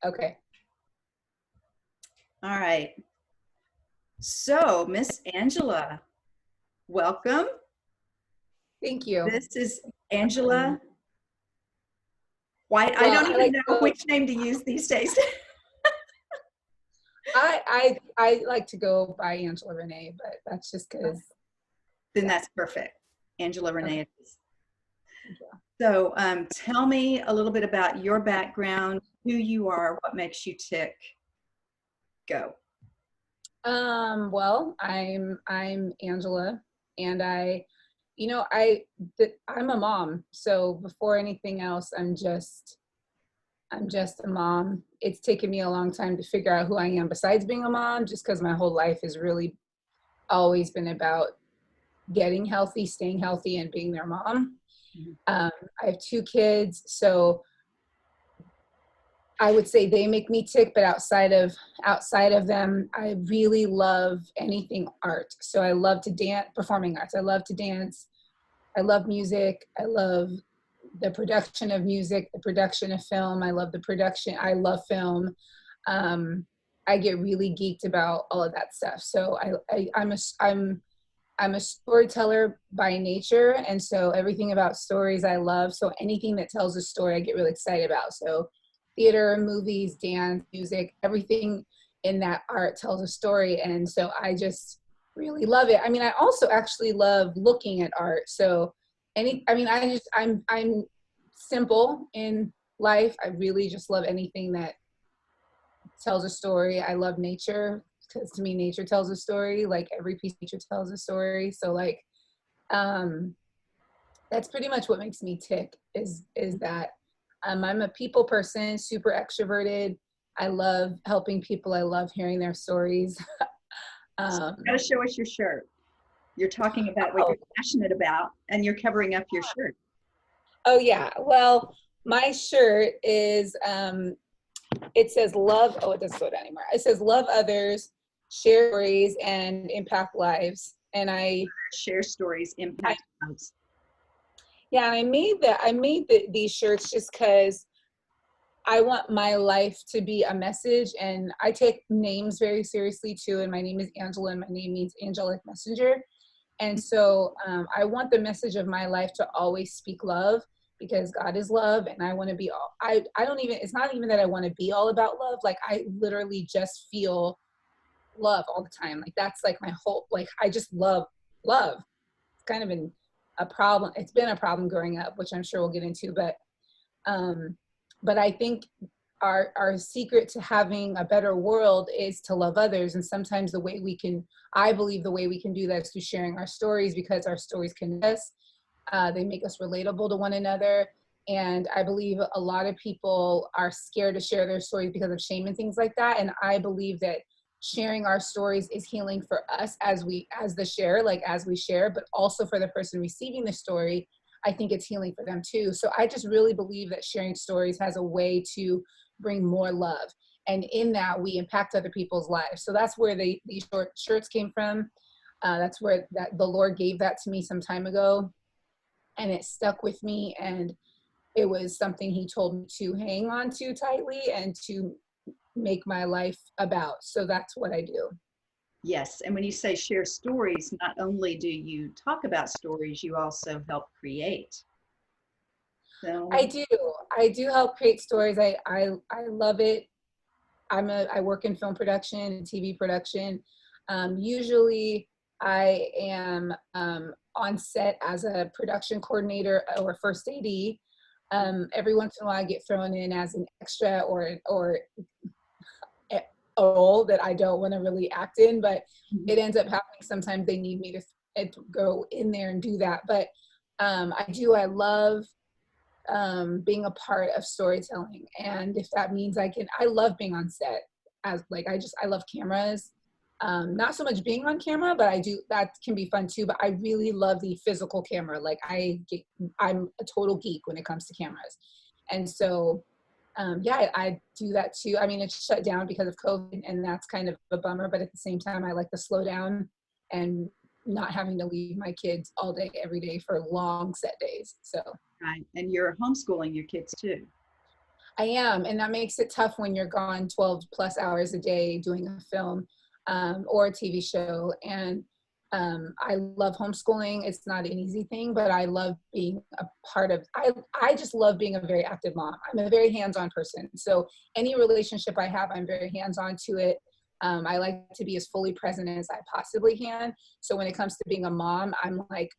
Okay. All right. So, Miss Angela, welcome. Thank you. This is Angela White. I Well, don't even know which name to use these days. I like to go by Angela Renee, but that's just because. Then that's perfect. Angela Renee. Okay. So tell me a little bit about your background, who you are, what makes you tick. Go. Well, I'm Angela, and I'm a mom. So before anything else, I'm just a mom. It's taken me a long time to figure out who I am besides being a mom, just because my whole life has really always been about getting healthy, staying healthy, and being their mom. I have 2 kids, so I would say they make me tick, but outside of them, I really love anything art. So I love to dance, performing arts. I love to dance. I love music. I love the production of music, the production of film. I love film. I get really geeked about all of that stuff. So I'm a storyteller by nature, and so everything about stories I love. So anything that tells a story, I get really excited about. So theater, movies, dance, music, everything in that art tells a story, and so I just really love it. I mean, I also actually love looking at art. So I'm simple in life. I really just love anything that tells a story. I love nature, because to me nature tells a story. Like every piece of nature tells a story. So like that's pretty much what makes me tick, is that I'm a people person, super extroverted. I love helping people. I love hearing their stories. You gotta show us your shirt. You're talking about what you're passionate about, and you're covering up your shirt. Oh yeah. Well, my shirt is it says love. Oh, it doesn't slow down anymore. It says love others, share stories, and impact lives. And I share stories, impact lives. Yeah, I made these shirts just because I want my life to be a message, and I take names very seriously too. And my name is Angela, and my name means angelic messenger. And so I want the message of my life to always speak love, because God is love, and I want to be all. I don't even. It's not even that I want to be all about love. Like I literally just feel love all the time. Like that's like my whole. Like I just love love. It's kind of a problem. It's been a problem growing up, which I'm sure we'll get into. But I think our secret to having a better world is to love others. And sometimes I believe the way we can do that is through sharing our stories, because our stories connect us. They make us relatable to one another. And I believe a lot of people are scared to share their stories because of shame and things like that. And I believe that sharing our stories is healing for us as we share, but also for the person receiving the story. I think it's healing for them too. So I just really believe that sharing stories has a way to bring more love. And in that, we impact other people's lives. So that's where these short shirts came from. That's where the Lord gave that to me some time ago. And it stuck with me. And it was something he told me to hang on to tightly and to make my life about. So that's what I do. Yes. And when you say share stories, not only do you talk about stories, you also help create. So I do help create stories. I love it. I work in film production and TV production. Usually I am on set as a production coordinator or first AD. Every once in a while I get thrown in as an extra or a role that I don't want to really act in, but it ends up happening. Sometimes they need me to go in there and do that. But I love being a part of storytelling. And if that means I love being on set, I love cameras. Not so much being on camera, but that can be fun too. But I really love the physical camera. Like I'm a total geek when it comes to cameras. And so, I do that too. I mean, it's shut down because of COVID, and that's kind of a bummer. But at the same time, I like to slow down and not having to leave my kids all day, every day for long set days. So. right. And you're homeschooling your kids too. I am, and that makes it tough when you're gone 12 plus hours a day doing a film or a TV show. And I love homeschooling. It's not an easy thing, but I love being a part of, I just love being a very active mom. I'm a very hands-on person. So any relationship I have, I'm very hands-on to it. I like to be as fully present as I possibly can. So when it comes to being a mom, I'm like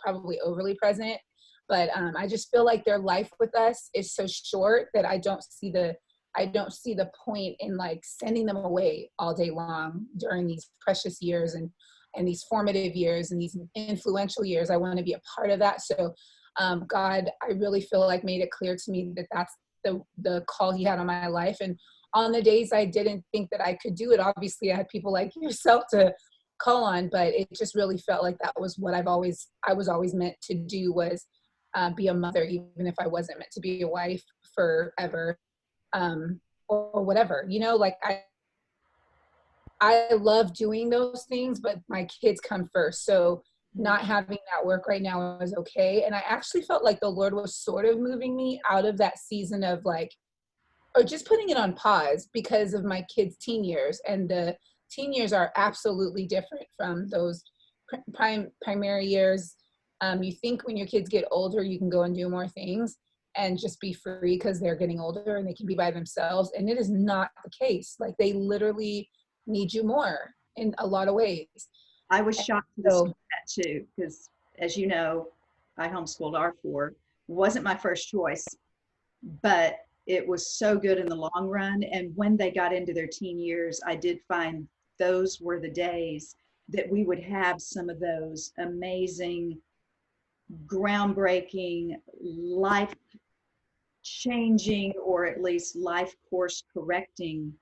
probably overly present. But I just feel like their life with us is so short that I don't see the point in like sending them away all day long during these precious years and these formative years and these influential years. I want to be a part of that. So God, I really feel like made it clear to me that that's the call he had on my life. And on the days I didn't think that I could do it, obviously I had people like yourself to call on, but it just really felt like that was what I was always meant to do, was be a mother, even if I wasn't meant to be a wife forever, or whatever, like I love doing those things, but my kids come first. So not having that work right now is okay. And I actually felt like the Lord was sort of moving me out of that season of like, or just putting it on pause because of my kids' teen years. And the teen years are absolutely different from those primary years. You think when your kids get older, you can go and do more things and just be free because they're getting older and they can be by themselves. And it is not the case. Like they literally need you more in a lot of ways. I was shocked to So, see that too, because as you know, I homeschooled our four. Wasn't my first choice, but it was so good in the long run. And when they got into their teen years, I did find those were the days that we would have some of those amazing, groundbreaking, life changing, or at least life course correcting,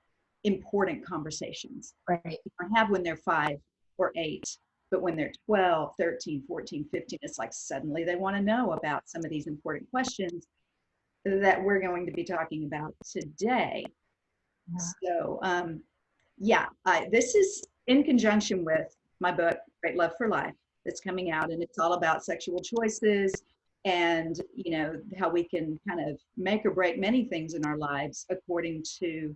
important conversations. right. I have when they're 5 or 8, but when they're 12, 13, 14, 15, it's like suddenly they want to know about some of these important questions that we're going to be talking about today. Yeah. So, yeah, this is in conjunction with my book, Great Love for Life, that's coming out, and it's all about sexual choices and, how we can kind of make or break many things in our lives according to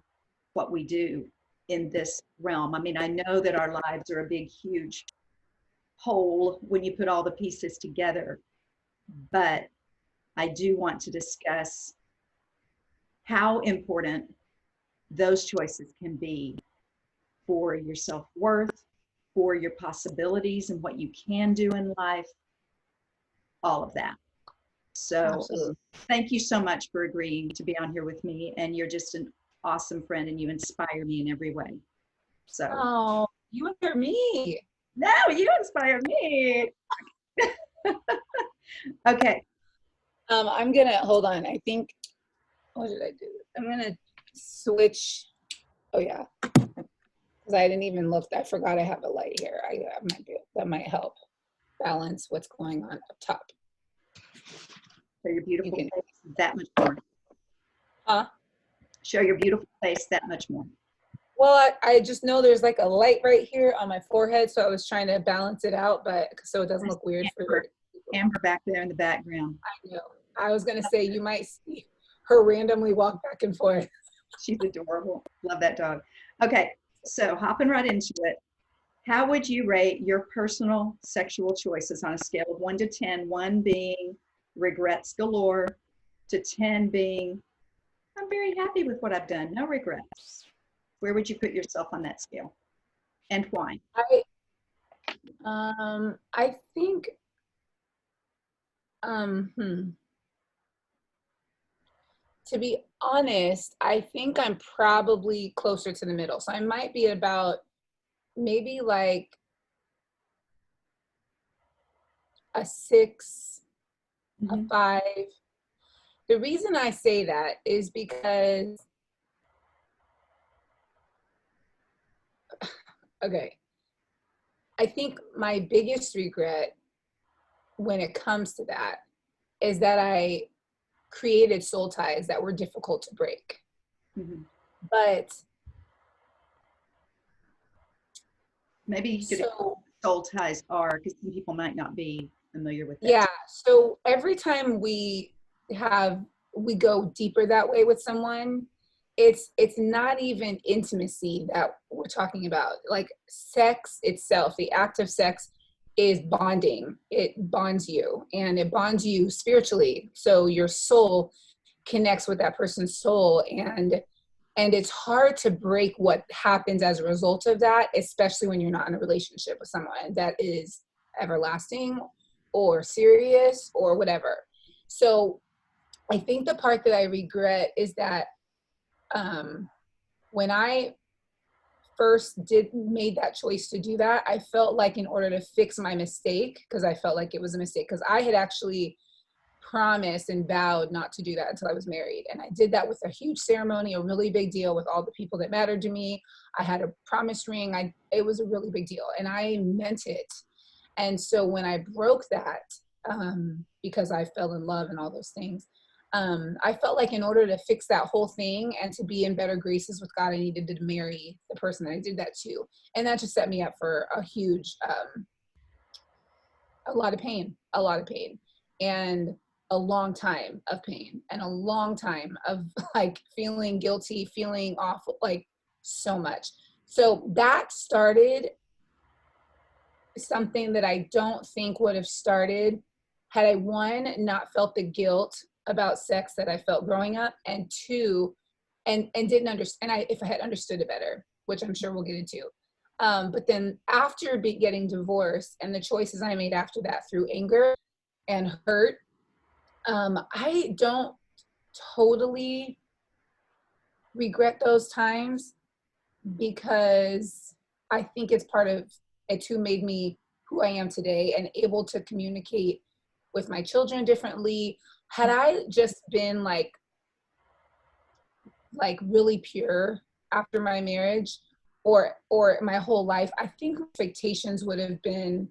what we do in this realm. I mean, I know that our lives are a big, huge whole when you put all the pieces together, but I do want to discuss how important those choices can be for your self-worth, for your possibilities and what you can do in life, all of that. So thank you so much for agreeing to be on here with me. And you're just an awesome friend and you inspire me in every way. So. Oh, you inspire me. No, you inspire me. Okay. I'm gonna hold on. I think, what did I do? I'm gonna switch. Oh yeah, because I didn't even look. I forgot I have a light here. That might help balance what's going on up top. Show your beautiful face that much more. Huh? Show your beautiful face that much more. Well, I just know there's like a light right here on my forehead, so I was trying to balance it out, but so it doesn't look weird for Amber back there in the background. I know. I was gonna say you might see her randomly walk back and forth. She's adorable. Love that dog. Okay, so hopping right into it. How would you rate your personal sexual choices on a scale of 1 to 10, 1 being regrets galore, to 10 being I'm very happy with what I've done, no regrets? Where would you put yourself on that scale, and why? I think to be honest, I think I'm probably closer to the middle. So I might be about maybe like a 6, a 5. The reason I say that is because, okay, I think my biggest regret when it comes to that is that I created SoulTies that were difficult to break. But maybe you could explain what SoulTies are, because some people might not be familiar with that. Yeah, so every time we have we go deeper that way with someone, it's not even intimacy that we're talking about. Like sex itself, the act of sex is bonding. It bonds you, and it bonds you spiritually. So your soul connects with that person's soul, and it's hard to break what happens as a result of that, especially when you're not in a relationship with someone that is everlasting or serious or whatever. So I think the part that I regret is that when I first made that choice to do that, I felt like in order to fix my mistake, because I felt like it was a mistake, because I had actually promised and vowed not to do that until I was married. And I did that with a huge ceremony, a really big deal with all the people that mattered to me. I had a promise ring. It was a really big deal, and I meant it. And so when I broke that, because I fell in love and all those things, I felt like in order to fix that whole thing and to be in better graces with God, I needed to marry the person that I did that to. And that just set me up for a huge, a lot of pain, and a long time of pain, and a long time of like feeling guilty, feeling awful, like so much. So that started something that I don't think would have started had I, one, not felt the guilt about sex that I felt growing up, and two, and didn't understand, if I had understood it better, which I'm sure we'll get into. But then after getting divorced and the choices I made after that through anger and hurt, I don't totally regret those times, because I think it's part of it who made me who I am today and able to communicate with my children differently. Had I just been like really pure after my marriage or my whole life, I think expectations would have been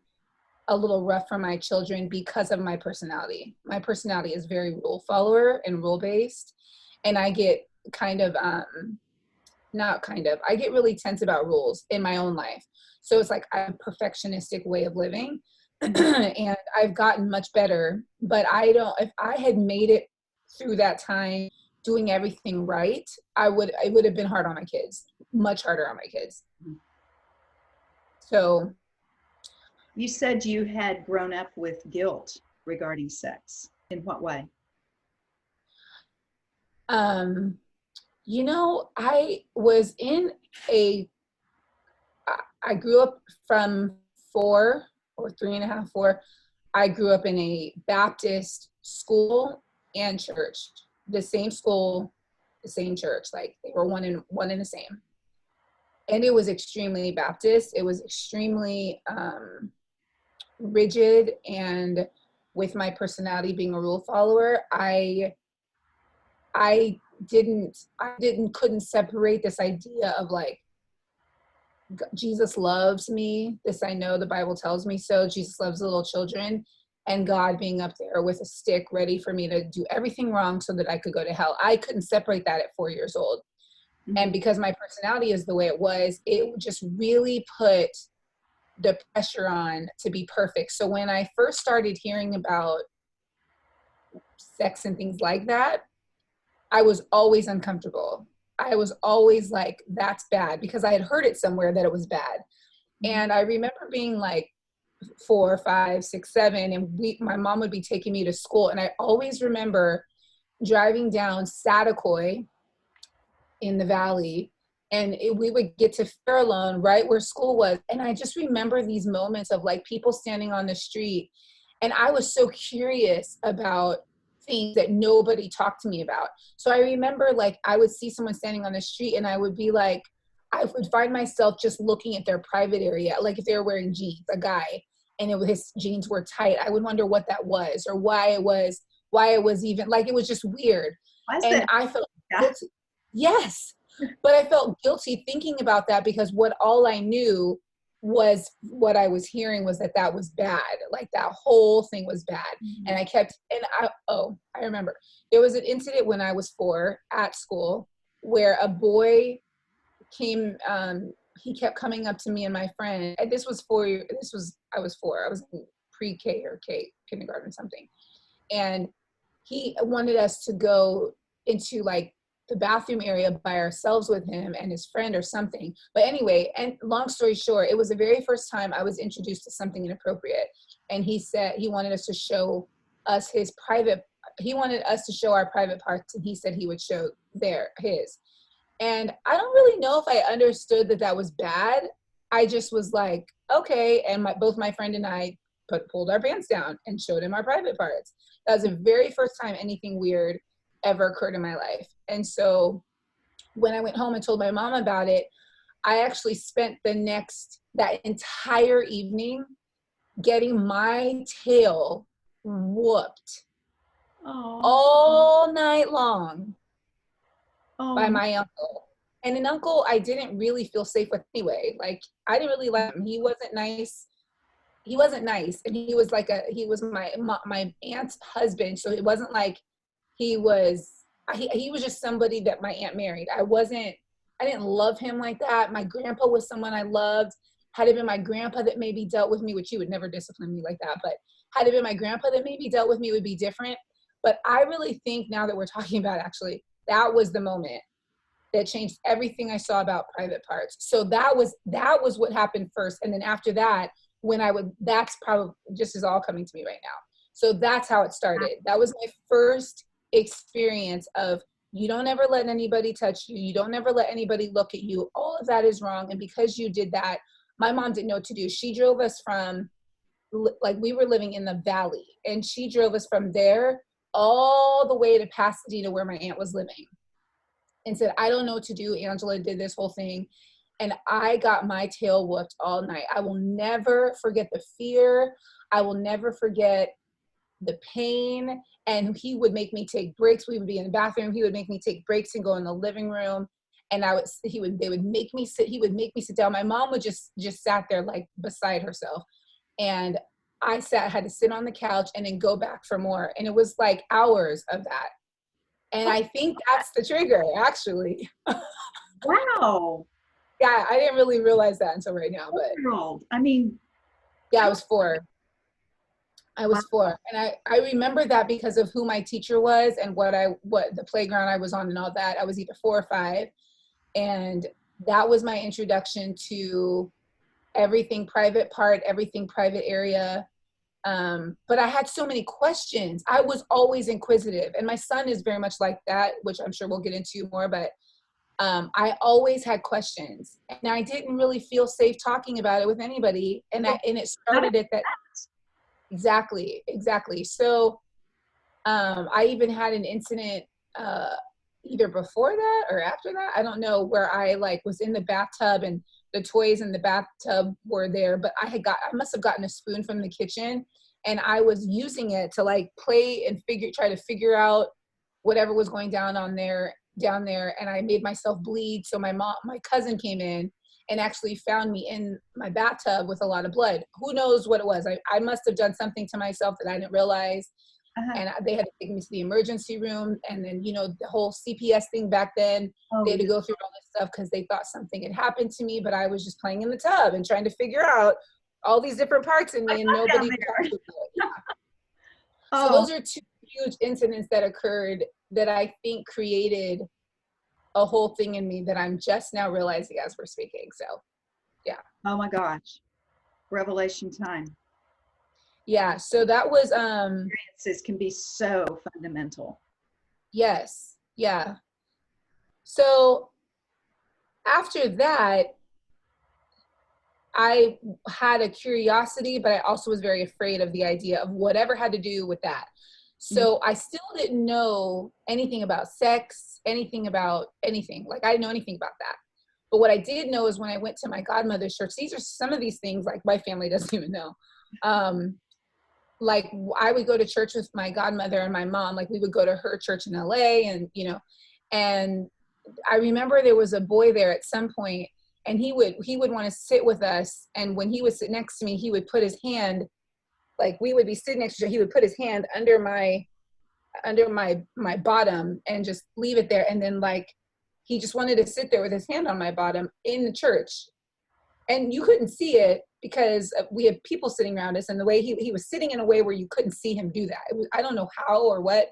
a little rough for my children because of my personality. My personality is very rule follower and rule based, and I get kind of I get really tense about rules in my own life. So it's like a perfectionistic way of living. And I've gotten much better, but if I had made it through that time doing everything right, it would have been hard on my kids, much harder on my kids. So. You said you had grown up with guilt regarding sex. In what way? I grew up from 4. I grew up in a Baptist school and church, the same school, the same church, like they were one in the same. And it was extremely Baptist. It was extremely rigid, and with my personality being a rule follower, I couldn't separate this idea of like, Jesus loves me. This I know, the Bible tells me so. Jesus loves the little children, and God being up there with a stick ready for me to do everything wrong so that I could go to hell. I couldn't separate that at 4 years old. Mm-hmm. And because my personality is the way it was, it just really put the pressure on to be perfect. So when I first started hearing about sex and things like that, I was always uncomfortable. I was always like, that's bad, because I had heard it somewhere that it was bad. And I remember being like 4, 5, 6, 7, and my mom would be taking me to school. And I always remember driving down Satakoy in the valley, and we would get to Farallon, right where school was. And I just remember these moments of like people standing on the street. And I was so curious about things that nobody talked to me about. So I remember like I would see someone standing on the street, and I would be like, I would find myself just looking at their private area. Like if they were wearing jeans, a guy, and his jeans were tight, I would wonder what that was, or why it was even, like, it was just weird. And I felt guilty. Yes. But I felt guilty thinking about that, because all I knew was what I was hearing was that was bad. Like that whole thing was bad. Mm-hmm. And I remember there was an incident when I was 4 at school where a boy came, he kept coming up to me and my friend, and I was 4, I was in pre-K or K, kindergarten or something. And he wanted us to go into like the bathroom area by ourselves with him and his friend or something. But anyway, and long story short, it was the very first time I was introduced to something inappropriate. And he said he wanted us to show us he wanted us to show our private parts, and he said he would show his. And I don't really know if I understood that that was bad. I just was like, okay. And both my friend and I pulled our pants down and showed him our private parts. That was the very first time anything weird ever occurred in my life. And so when I went home and told my mom about it, I actually spent that entire evening getting my tail whooped all night long by my uncle. And an uncle I didn't really feel safe with anyway. Like, I didn't really like him. He wasn't nice. And he was my aunt's husband. So it wasn't like he was just somebody that my aunt married. I didn't love him like that. My grandpa was someone I loved. Had it been my grandpa that maybe dealt with me, which he would never discipline me like that, but had it been my grandpa that maybe dealt with me, it would be different. But I really think now that we're talking about, actually, that was the moment that changed everything I saw about private parts. So that was what happened first. And then after that, that's probably just is all coming to me right now. So that's how it started. That was my first experience of, you don't ever let anybody touch you. You don't ever let anybody look at you. All of that is wrong. And because you did that, my mom didn't know what to do. She drove us from, like, we were living in the valley, and she drove us from there all the way to Pasadena where my aunt was living, and said, I don't know what to do. Angela did this whole thing. And I got my tail whooped all night. I will never forget the fear. I will never forget the pain. And he would make me take breaks. We would be in the bathroom. He would make me take breaks and go in the living room. And they would make me sit. He would make me sit down. My mom would just sat there like beside herself. And I had to sit on the couch and then go back for more. And it was like hours of that. And I think that's the trigger, actually. Wow. Yeah, I didn't really realize that until right now. But I mean, yeah, I was 4. And I remember that because of who my teacher was and what the playground I was on and all that. I was either 4 or 5. And that was my introduction to everything private part, everything private area. But I had so many questions. I was always inquisitive, and my son is very much like that, which I'm sure we'll get into more, but I always had questions, and I didn't really feel safe talking about it with anybody. And it started at that. Exactly. So I even had an incident either before that or after that, I don't know, where I was in the bathtub and the toys in the bathtub were there, but I must have gotten a spoon from the kitchen, and I was using it to play and try to figure out whatever was going down there. And I made myself bleed. So my cousin came in and actually found me in my bathtub with a lot of blood. Who knows what it was? I must have done something to myself that I didn't realize. And they had to take me to the emergency room. And then, the whole CPS thing back then, they had to go through all this stuff because they thought something had happened to me, but I was just playing in the tub and trying to figure out all these different parts in me, and nobody talked about it. Yeah. So those are 2 huge incidents that occurred that I think created a whole thing in me that I'm just now realizing as we're speaking. So, yeah. Oh my gosh. Revelation time. Yeah, so that was experiences can be so fundamental. Yes. Yeah. So after that, I had a curiosity, but I also was very afraid of the idea of whatever had to do with that. So I still didn't know anything about sex, anything about anything. Like, I didn't know anything about that. But what I did know is when I went to my godmother's church, these are some of these things like my family doesn't even know. Like, I would go to church with my godmother and my mom. Like, we would go to her church in LA, and and I remember there was a boy there at some point, and he would want to sit with us. And when he would sit next to me, he would put his hand, like, we would be sitting next to each other, he would put his hand under my bottom and just leave it there. And then he just wanted to sit there with his hand on my bottom in the church. And you couldn't see it because we had people sitting around us, and the way he was sitting in a way where you couldn't see him do that. I don't know how or what,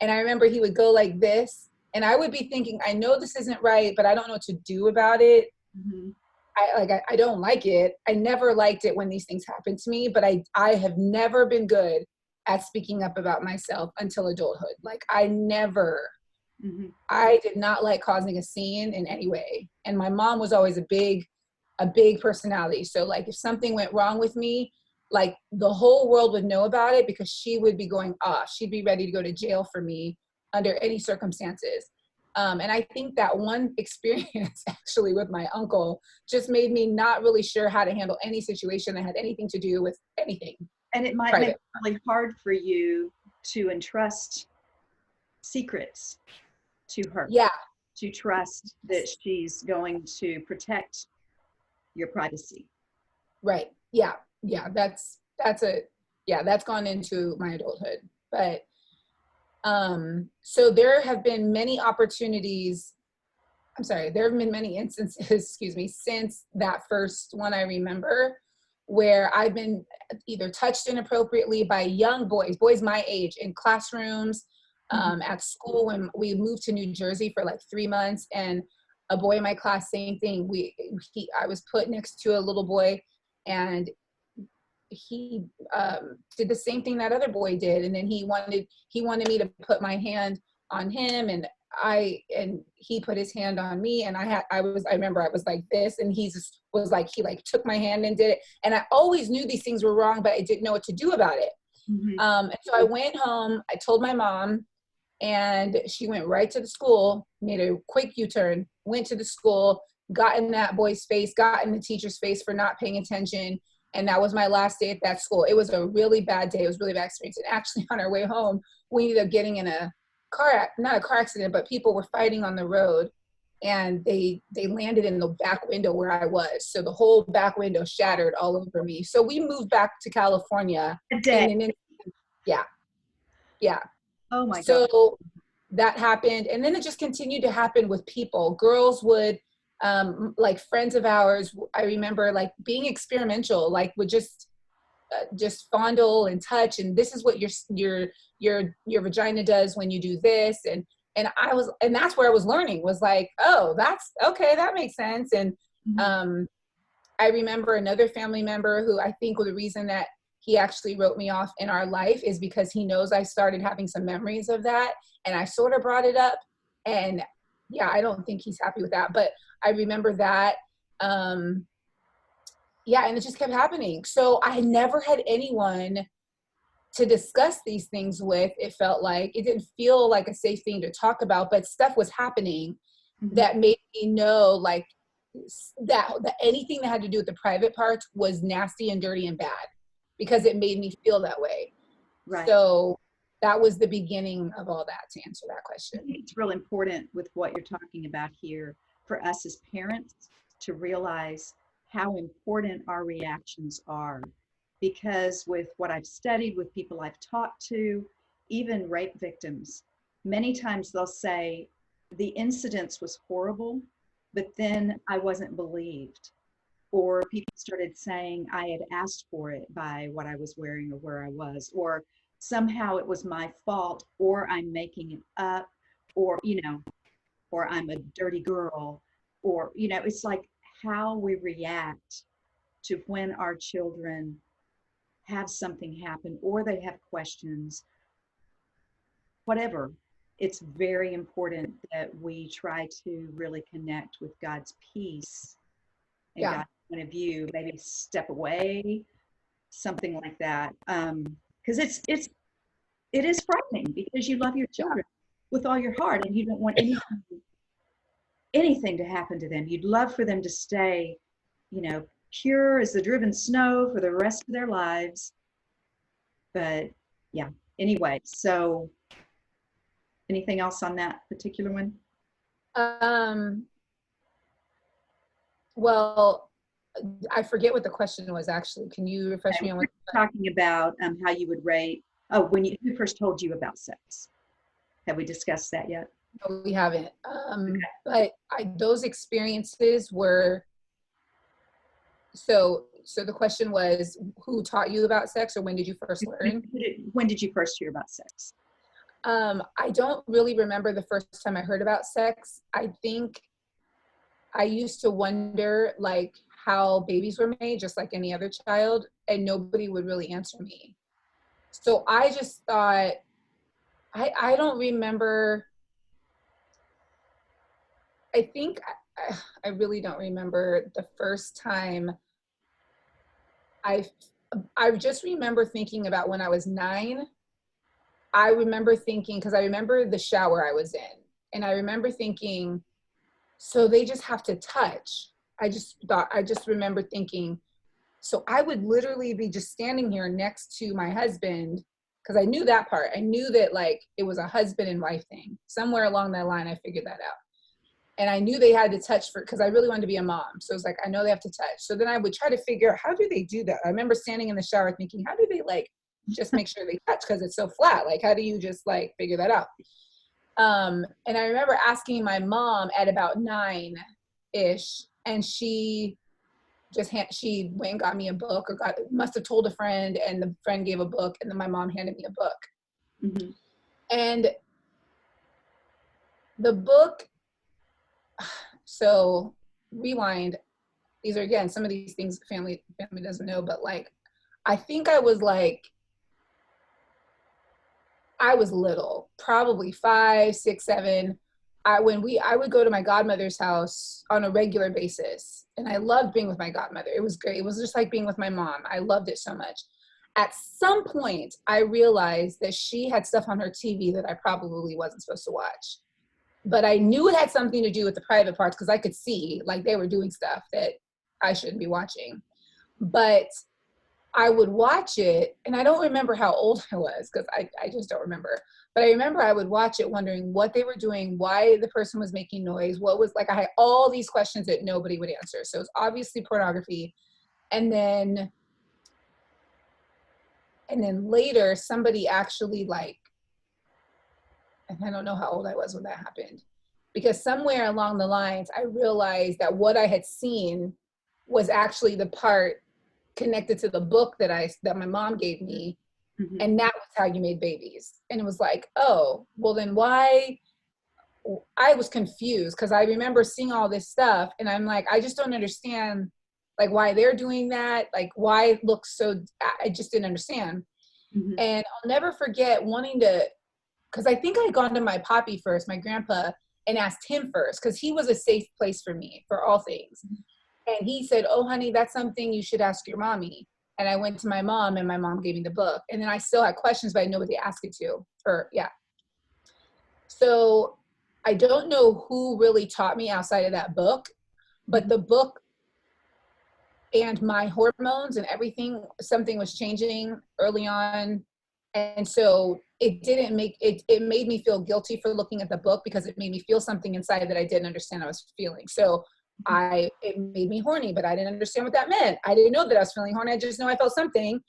and I remember he would go like this, and I would be thinking, I know this isn't right, but I don't know what to do about it. Mm-hmm. I don't like it. I never liked it when these things happened to me, but I have never been good at speaking up about myself until adulthood. Like I did not like causing a scene in any way. And my mom was always a big personality. So like if something went wrong with me, like the whole world would know about it because she would be going off. She'd be ready to go to jail for me under any circumstances. And I think that one experience actually with my uncle just made me not really sure how to handle any situation that had anything to do with anything. And it might private. make it really hard for you to entrust secrets to her. Yeah. To trust that she's going to protect your privacy. Right. Yeah. Yeah. That's gone into my adulthood. But so there have been many opportunities. There have been many instances, since that first one I remember, where I've been either touched inappropriately by young boys my age, in classrooms, at school. When we moved to New Jersey for like 3 months, and a boy in my class, same thing. I was put next to a little boy, and he did the same thing that other boy did, and then he wanted me to put my hand on him, and he put his hand on me, and I remember I was like this, and he just was like, he like took my hand and did it, and I always knew these things were wrong, but I didn't know what to do about it. And so I went home, I told my mom, and she went right to the school, made a quick U-turn, went to the school, got in that boy's face, got in the teacher's face for not paying attention. And that was my last day at that school. It was a really bad day. It was a really bad experience. And actually on our way home, we ended up getting in a not a car accident, but people were fighting on the road, and they landed in the back window where I was. So the whole back window shattered all over me. So we moved back to California. Yeah. Oh my God. So that happened. And then it just continued to happen with people. Girls would, like friends of ours, I remember like being experimental, like would just fondle and touch, and this is what your vagina does when you do this, and that's where I was learning, was like, oh, that's okay, that makes sense. And I remember another family member who I think the reason that he actually wrote me off in our life is because he knows I started having some memories of that, and I sort of brought it up, and yeah, I don't think he's happy with that, but I remember that. Yeah, and it just kept happening. So I never had anyone to discuss these things with. It felt like it didn't feel like a safe thing to talk about, but stuff was happening that made me know like that anything that had to do with the private parts was nasty and dirty and bad, because it made me feel that way. Right. So that was the beginning of all that, to answer that question. I think it's real important with what you're talking about here for us as parents to realize how important our reactions are, because with what I've studied, with people I've talked to, even rape victims, many times they'll say the incidence was horrible, but then I wasn't believed. Or people started saying I had asked for it by what I was wearing or where I was, or somehow it was my fault, or I'm making it up, or, or I'm a dirty girl, or, it's like how we react to when our children have something happen or they have questions, whatever. It's very important that we try to really connect with God's peace and God's point of view, maybe step away, something like that. Because it is frightening, because you love your children with all your heart, and you don't want anything to happen to them. You'd love for them to stay, pure as the driven snow for the rest of their lives. But yeah, anyway, so anything else on that particular one? Well, I forget what the question was actually. Can you refresh me on what we're talking about? How you would rate, who first told you about sex? Have we discussed that yet? No, we haven't. But those experiences were, so so the question was, who taught you about sex, or when did you first learn? When did you first hear about sex? I don't really remember the first time I heard about sex. I think I used to wonder like how babies were made, just like any other child, and nobody would really answer me. So I just thought, I don't remember. I think I really don't remember the first time. I just remember thinking about when I was 9. I remember thinking, because I remember the shower I was in, and I remember thinking, so they just have to touch. I just remember thinking, so I would literally be just standing here next to my husband, because I knew that part. I knew that like it was a husband and wife thing. Somewhere along that line, I figured that out. And I knew they had to touch because I really wanted to be a mom. So it was like, I know they have to touch. So then I would try to figure out, how do they do that? I remember standing in the shower thinking, how do they like just make sure they touch, because it's so flat? Like, how do you just like figure that out? And I remember asking my mom at about 9-ish, and she she went and got me a book, or must have told a friend, and the friend gave a book, and then my mom handed me a book. Mm-hmm. And the book, so rewind, these are again some of these things family doesn't know, but like I think I was little, probably 5, 6, 7. I would go to my godmother's house on a regular basis, and I loved being with my godmother. It was great. It was just like being with my mom. I loved it so much. At some point, I realized that she had stuff on her TV that I probably wasn't supposed to watch. But I knew it had something to do with the private parts, because I could see like they were doing stuff that I shouldn't be watching. But I would watch it, and I don't remember how old I was, because I just don't remember. But I remember I would watch it wondering what they were doing, why the person was making noise, what was like, I had all these questions that nobody would answer. So it's obviously pornography. And then later somebody actually like, and I don't know how old I was when that happened, because somewhere along the lines, I realized that what I had seen was actually the part connected to the book that my mom gave me. Mm-hmm. And that was how you made babies. And it was like, oh, well then why? I was confused, because I remember seeing all this stuff, and I'm like, I just don't understand like why they're doing that, like why it looks so, I just didn't understand. Mm-hmm. And I'll never forget wanting to, because I think I had gone to my papi first, my grandpa, and asked him first, because he was a safe place for me for all things. And he said, oh, honey, that's something you should ask your mommy. And I went to my mom, and my mom gave me the book. And then I still had questions, but I had nobody to ask it to. So I don't know who really taught me outside of that book, but the book and my hormones and everything, something was changing early on. And so it didn't make it made me feel guilty for looking at the book, because it made me feel something inside that I didn't understand I was feeling. So it made me horny, but I didn't understand what that meant. I didn't know that I was feeling horny. I just know I felt something.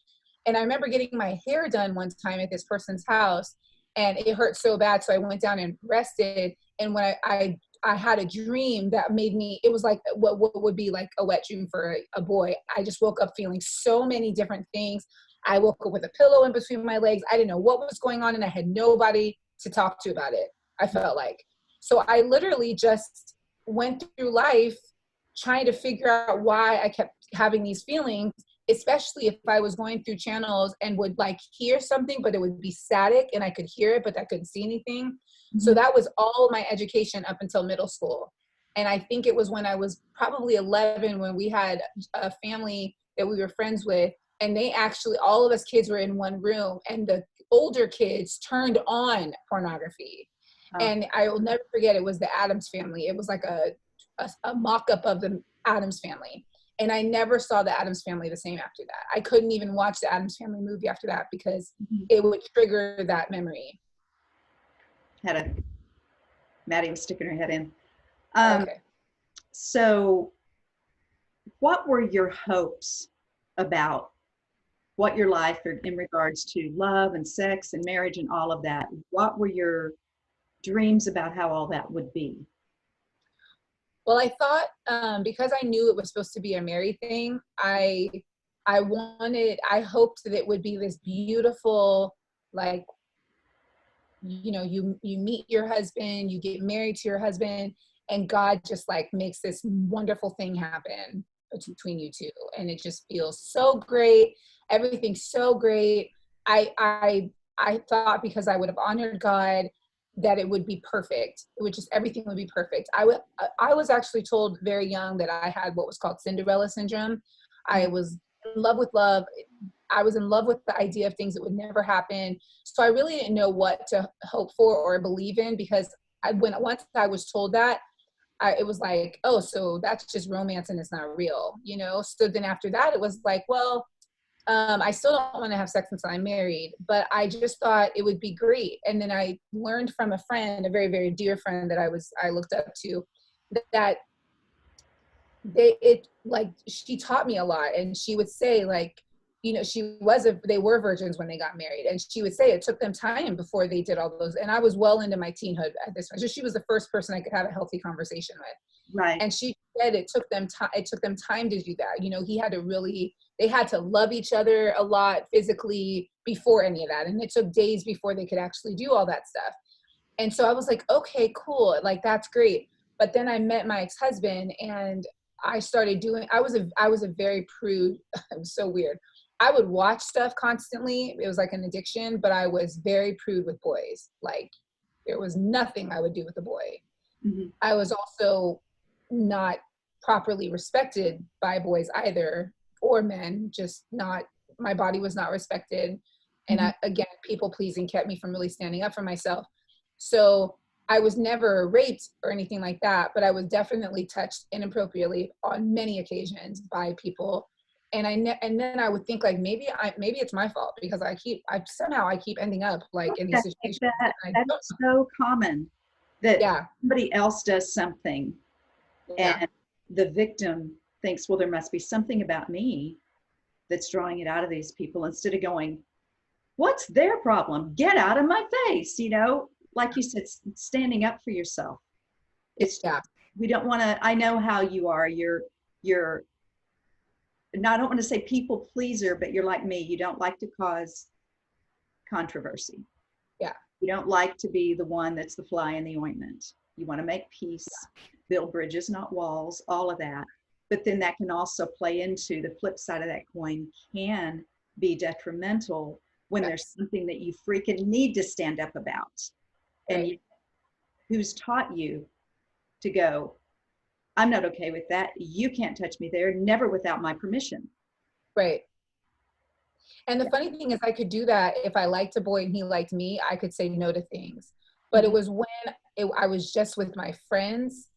And I remember getting my hair done one time at this person's house, and it hurt so bad. So I went down and rested. And when I had a dream that made me, it was like what would be like a wet dream for a boy. I just woke up feeling so many different things. I woke up with a pillow in between my legs. I didn't know what was going on, and I had nobody to talk to about it, I felt like. So I literally just went through life trying to figure out why I kept having these feelings, especially if I was going through channels and would like hear something, but it would be static and I could hear it, but I couldn't see anything. Mm-hmm. So that was all my education up until middle school. And I think it was when I was probably 11 when we had a family that we were friends with, and they actually, all of us kids were in one room, and the older kids turned on pornography. Oh. And I will never forget, it was the Addams Family. It was like a mock-up of the Addams Family. And I never saw the Addams Family the same after that. I couldn't even watch the Addams Family movie after that, because it would trigger that memory. Maddie was sticking her head in. Okay. So what were your hopes about what your life in regards to love and sex and marriage and all of that? What were your dreams about how all that would be? Well, I thought, because I knew it was supposed to be a married thing, I hoped that it would be this beautiful, like, you meet your husband, you get married to your husband, and God just like makes this wonderful thing happen between you two. And it just feels so great. Everything's so great. I thought because I would have honored God that it would be perfect. It would just, everything would be perfect. I was actually told very young that I had what was called Cinderella syndrome. I was in love with love. I was in love with the idea of things that would never happen. So I really didn't know what to hope for or believe in, because once I was told that, it was like, oh, so that's just romance and it's not real, So then after that, it was like, well, I still don't want to have sex until I'm married, but I just thought it would be great. And then I learned from a friend, a very, very dear friend that I looked up to, that she taught me a lot. And she would say, like, they were virgins when they got married. And she would say it took them time before they did all those. And I was well into my teenhood at this point. So she was the first person I could have a healthy conversation with. Right. And she said it took them time to do that. They had to love each other a lot physically before any of that. And it took days before they could actually do all that stuff. And so I was like, okay, cool. Like, that's great. But then I met my ex-husband, and I started I was a very prude. It was so weird. I would watch stuff constantly. It was like an addiction, but I was very prude with boys. Like, there was nothing I would do with a boy. Mm-hmm. I was also not properly respected by boys either, or men, just not, my body was not respected. And again, people pleasing kept me from really standing up for myself. So I was never raped or anything like that, but I was definitely touched inappropriately on many occasions by people. And then I would think, like, maybe it's my fault, because I keep ending up like in these situations. That's so common that Yeah. somebody else does something, Yeah. and the victim thinks, well, there must be something about me that's drawing it out of these people, instead of going, what's their problem? Get out of my face. Like you said, standing up for yourself. We don't want to, I know how you are. You're, no, I don't want to say people pleaser, but you're like me. You don't like to cause controversy. Yeah. You don't like to be the one that's the fly in the ointment. You want to make peace, build bridges, not walls, all of that. But then that can also play into the flip side of that coin, can be detrimental when there's something that you freaking need to stand up about. And who's taught you to go, I'm not okay with that. You can't touch me there, never without my permission. Right. And the funny thing is, I could do that if I liked a boy and he liked me. I could say no to things. But it was when I was just with my friends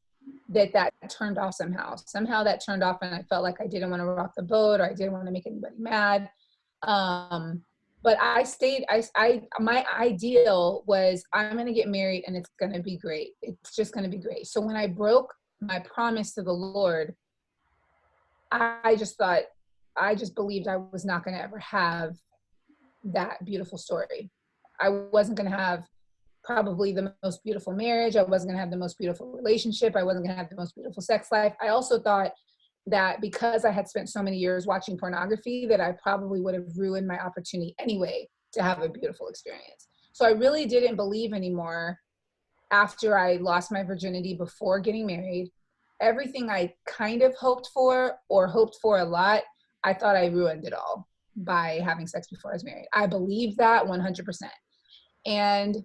that turned off somehow. Somehow that turned off, and I felt like I didn't want to rock the boat, or I didn't want to make anybody mad. But I stayed, my ideal was, I'm going to get married and it's going to be great. It's just going to be great. So when I broke my promise to the Lord, I just believed I was not going to ever have that beautiful story. I wasn't going to have probably the most beautiful marriage. I wasn't going to have the most beautiful relationship. I wasn't going to have the most beautiful sex life. I also thought that because I had spent so many years watching pornography, that I probably would have ruined my opportunity anyway to have a beautiful experience. So I really didn't believe anymore after I lost my virginity before getting married. Everything I kind of hoped for, or hoped for a lot, I thought I ruined it all by having sex before I was married. I believe that 100%. And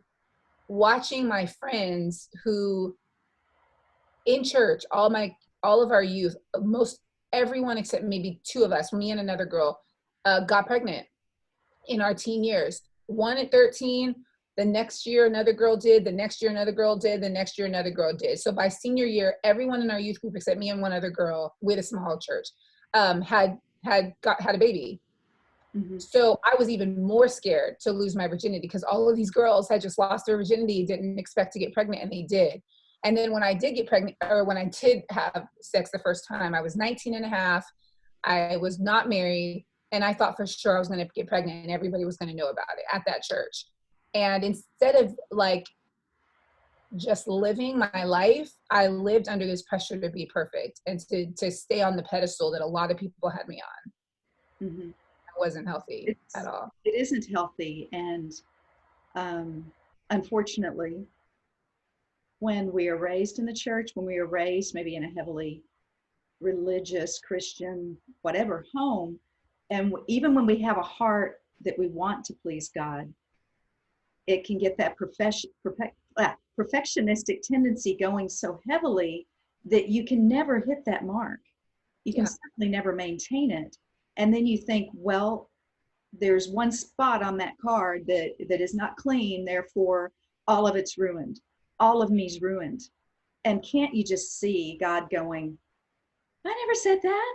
watching my friends who in church, all of our youth, most everyone except maybe two of us, me and another girl, got pregnant in our teen years. One at 13, the next year another girl did, the next year another girl did, the next year another girl did. So by senior year, everyone in our youth group except me and one other girl with a small church had a baby. Mm-hmm. So I was even more scared to lose my virginity, because all of these girls had just lost their virginity, didn't expect to get pregnant, and they did. And then when I did get pregnant, or when I did have sex the first time, I was 19 and a half. I was not married. And I thought for sure I was going to get pregnant and everybody was going to know about it at that church. And instead of like just living my life, I lived under this pressure to be perfect and to stay on the pedestal that a lot of people had me on. Mm-hmm. It wasn't healthy at all. It isn't healthy. And unfortunately, when we are raised in the church, when we are raised maybe in a heavily religious, Christian, whatever home, and even when we have a heart that we want to please God, it can get that perfectionistic tendency going so heavily that you can never hit that mark. You can certainly never maintain it. And then you think, well, there's one spot on that card that is not clean, therefore all of it's ruined. All of me's ruined. And can't you just see God going, I never said that.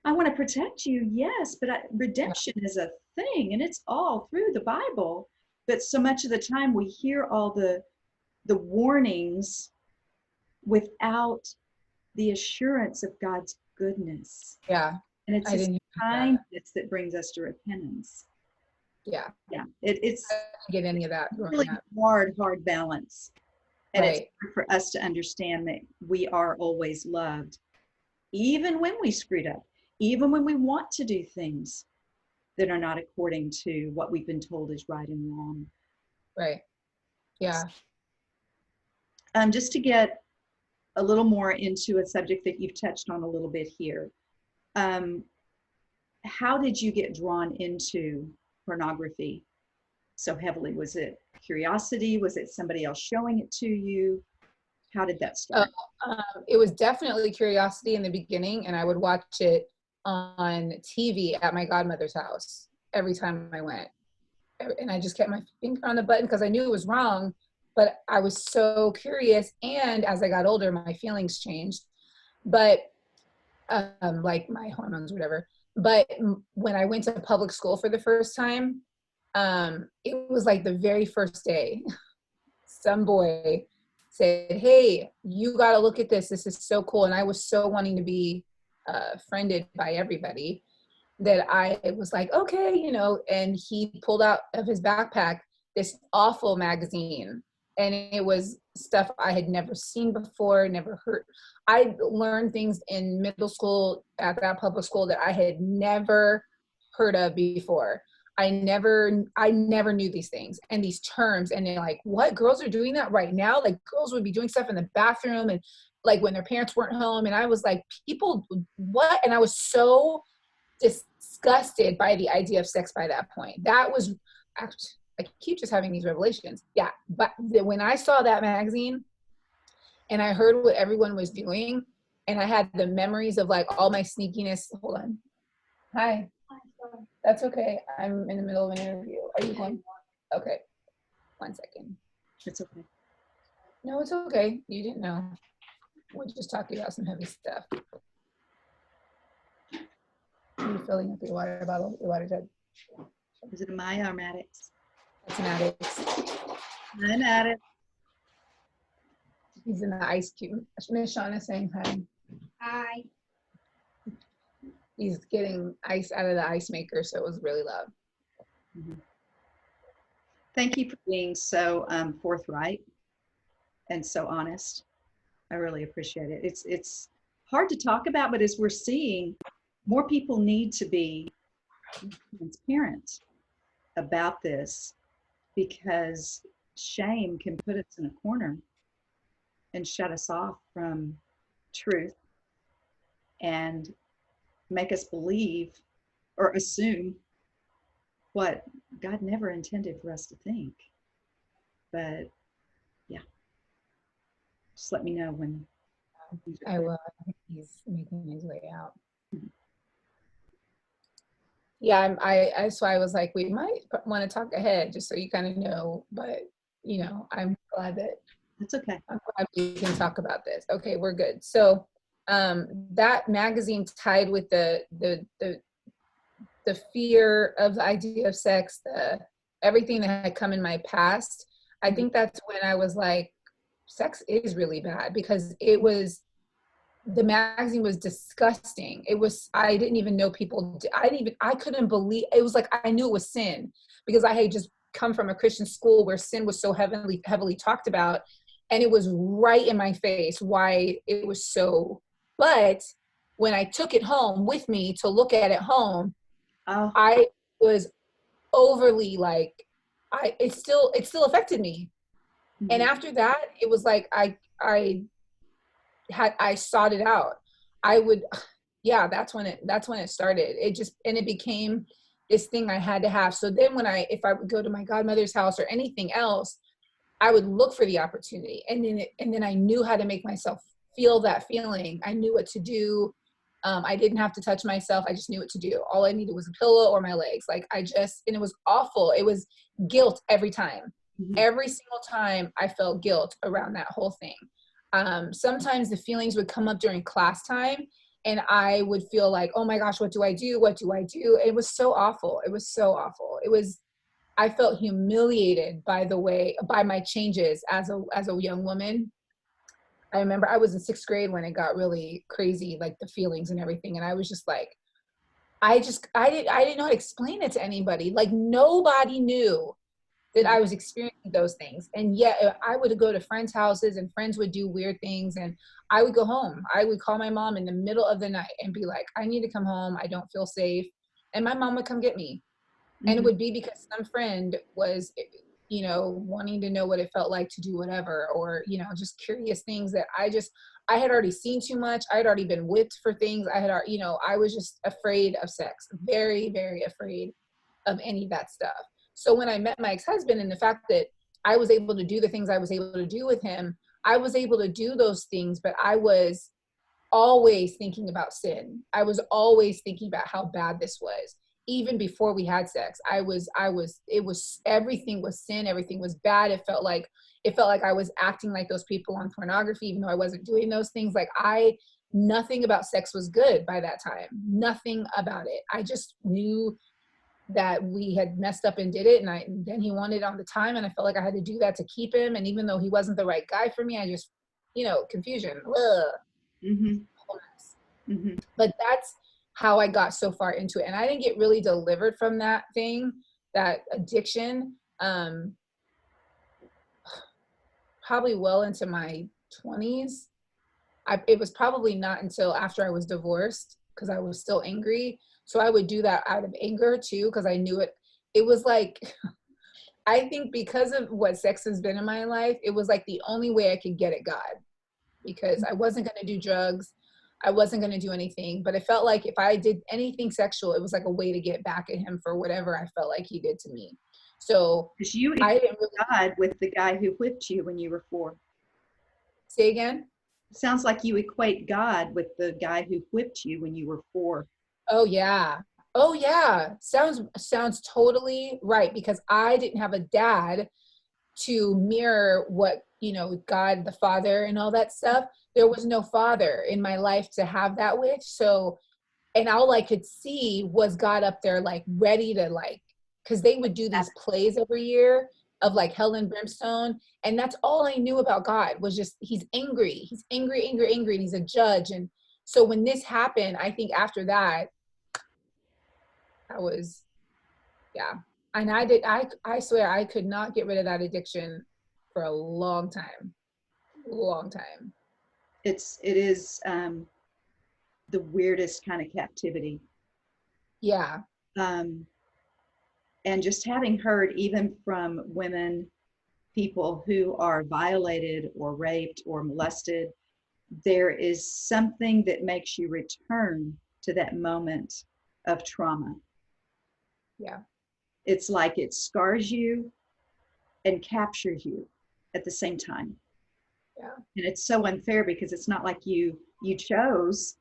I want to protect you, yes, but redemption is a thing, and it's all through the Bible. But so much of the time we hear all the warnings without the assurance of God's goodness. Yeah. And it's His kindness that brings us to repentance. Yeah. Yeah. It's I didn't get any of that really up. hard balance. And it's hard for us to understand that we are always loved, even when we screwed up, even when we want to do things that are not according to what we've been told is right and wrong. Right. Yeah. Just to get a little more into a subject that you've touched on a little bit here. How did you get drawn into pornography so heavily? Was it curiosity? Was it somebody else showing it to you? How did that start? It was definitely curiosity in the beginning, and I would watch it on TV at my godmother's house every time I went. And I just kept my finger on the button because I knew it was wrong, but I was so curious. And as I got older, my feelings changed, but like my hormones, whatever. But when I went to public school for the first time, it was like the very first day, some boy said, hey, you got to look at this. This is so cool. And I was so wanting to be friended by everybody that I was like, okay, you know, and he pulled out of his backpack this awful magazine. And it was stuff I had never seen before, never heard. I learned things in middle school at that public school that I had never heard of before. I never knew these things and these terms. And they're like, what? Girls are doing that right now? Like, girls would be doing stuff in the bathroom and like when their parents weren't home. And I was like, people, what? And I was so disgusted by the idea of sex by that point. That was, I keep just having these revelations. Yeah. But when I saw that magazine and I heard what everyone was doing, and I had the memories of like all my sneakiness. Hold on. Hi. That's okay. I'm in the middle of an interview. Are you going? Okay. 1 second. It's okay. No, it's okay. You didn't know. We're just talking about some heavy stuff. Are you filling up your water bottle, your water jug? Is it a Maya or Maddox? That's an Addicts. An Maddox. He's in the ice cube. Miss Shauna saying hi. Hi. He's getting ice out of the ice maker, so it was really loud. Mm-hmm. Thank you for being so forthright and so honest. I really appreciate it. It's hard to talk about, but as we're seeing, more people need to be transparent about this because shame can put us in a corner and shut us off from truth and make us believe or assume what God never intended for us to think. But yeah, just let me know when. I will. He's making his way out. Mm-hmm. Yeah, so I was like, we might want to talk ahead just so you kind of know, but you know, I'm glad that that's okay. I'm glad we can talk about this. Okay, we're good. So that magazine tied with the fear of the idea of sex, everything that had come in my past. I think that's when I was like, sex is really bad, because the magazine was disgusting. I didn't even know people, I couldn't believe, it was like, I knew it was sin because I had just come from a Christian school where sin was so heavily talked about. And it was right in my face why it was so, but when I took it home with me to look at it home, Oh. I was overly like, it still affected me. Mm-hmm. And after that, it was like, I sought it out. I would, yeah, that's when it started. It just, and it became this thing I had to have. So then if I would go to my godmother's house or anything else, I would look for the opportunity. And then I knew how to make myself feel that feeling. I knew what to do. I didn't have to touch myself. I just knew what to do. All I needed was a pillow or my legs. Like and it was awful. It was guilt every time. Mm-hmm. Every single time I felt guilt around that whole thing. Sometimes the feelings would come up during class time and I would feel like, oh my gosh, what do I do? What do I do? It was so awful. It was so awful. I felt humiliated by my changes as a young woman. I remember I was in 6th grade when it got really crazy, like the feelings and everything. And I was just like, I didn't know how to explain it to anybody. Like nobody knew that I was experiencing those things. And yet I would go to friends' houses and friends would do weird things. And I would go home. I would call my mom in the middle of the night and be like, I need to come home. I don't feel safe. And my mom would come get me. Mm-hmm. And it would be because some friend was, wanting to know what it felt like to do whatever, or, just curious things that I had already seen too much. I had already been whipped for things. I was just afraid of sex, very, very afraid of any of that stuff. So when I met my ex-husband and the fact that I was able to do the things I was able to do with him, I was able to do those things, but I was always thinking about sin. I was always thinking about how bad this was. Even before we had sex, everything was sin. Everything was bad. It felt like I was acting like those people on Pornography, even though I wasn't doing those things. Nothing about sex was good by that time. Nothing about it. I just knew that we had messed up and did it. And then he wanted it on the time. And I felt like I had to do that to keep him. And even though he wasn't the right guy for me, I just, confusion. Mm-hmm. Mm-hmm. But that's how I got so far into it. And I didn't get really delivered from that addiction, probably well into my 20s. It was probably not until after I was divorced, because I was still angry. So I would do that out of anger too, because I knew it was like, I think because of what sex has been in my life, it was like the only way I could get at God, because I wasn't going to do drugs. I wasn't going to do anything, but it felt like if I did anything sexual, it was like a way to get back at him for whatever I felt like he did to me. So because you I didn't really God with the guy who whipped you when you were 4. say again. Sounds like you equate God with the guy who whipped you when you were 4. Oh yeah. Oh yeah. Sounds totally right, because I didn't have a dad to mirror what, God the Father and all that stuff. There was no father in my life to have that with. So, and all I could see was God up there, like ready to because they would do these plays every year of like hell and brimstone. And that's all I knew about God was just, he's angry. He's angry, angry, angry. And he's a judge. And so when this happened, I think after that, yeah. And I swear I could not get rid of that addiction for a long time. It is the weirdest kind of captivity. Yeah. And just having heard even from women, people who are violated or raped or molested, there is something that makes you return to that moment of trauma. Yeah. It's like it scars you and captures you at the same time. Yeah. And it's so unfair because it's not like you chose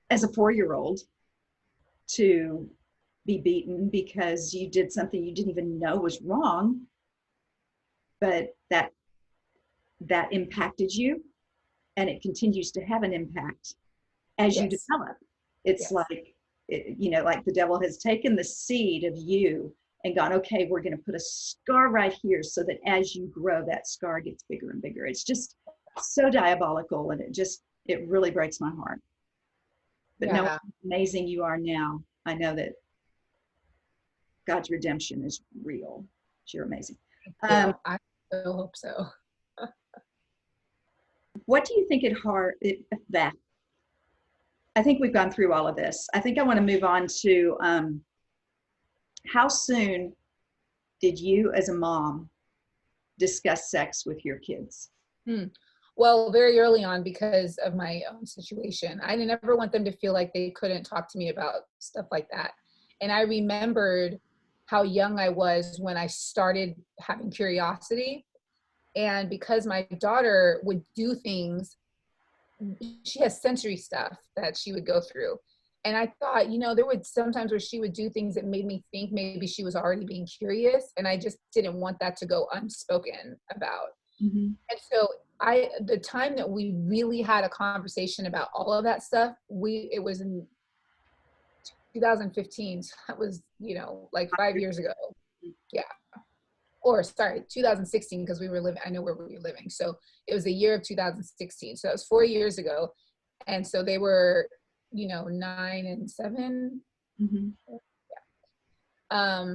as a 4-year-old to be beaten because you did something you didn't even know was wrong, but that impacted you, and it continues to have an impact as you Yes. develop. It's like, like the devil has taken the seed of you and gone, okay, we're going to put a scar right here so that as you grow, that scar gets bigger and bigger. It's just so diabolical, and it really breaks my heart. But knowing how amazing you are now, I know that God's redemption is real. You're amazing. Yeah, I so hope so. What do you think that I think we've gone through all of this. I think I want to move on to how soon did you as a mom discuss sex with your kids? Well, very early on because of my own situation. I didn't ever want them to feel like they couldn't talk to me about stuff like that. And I remembered how young I was when I started having curiosity. And because my daughter would do things, she has sensory stuff that she would go through. And I thought, there would sometimes where she would do things that made me think maybe she was already being curious. And I just didn't want that to go unspoken about. Mm-hmm. And so the time that we really had a conversation about all of that stuff, it was in 2015. So that was, like 5 years ago. Yeah. Or sorry, 2016, because I know where we were living. So it was the year of 2016. So that was 4 years ago. And so they were, 9 and 7. Mm-hmm. Yeah.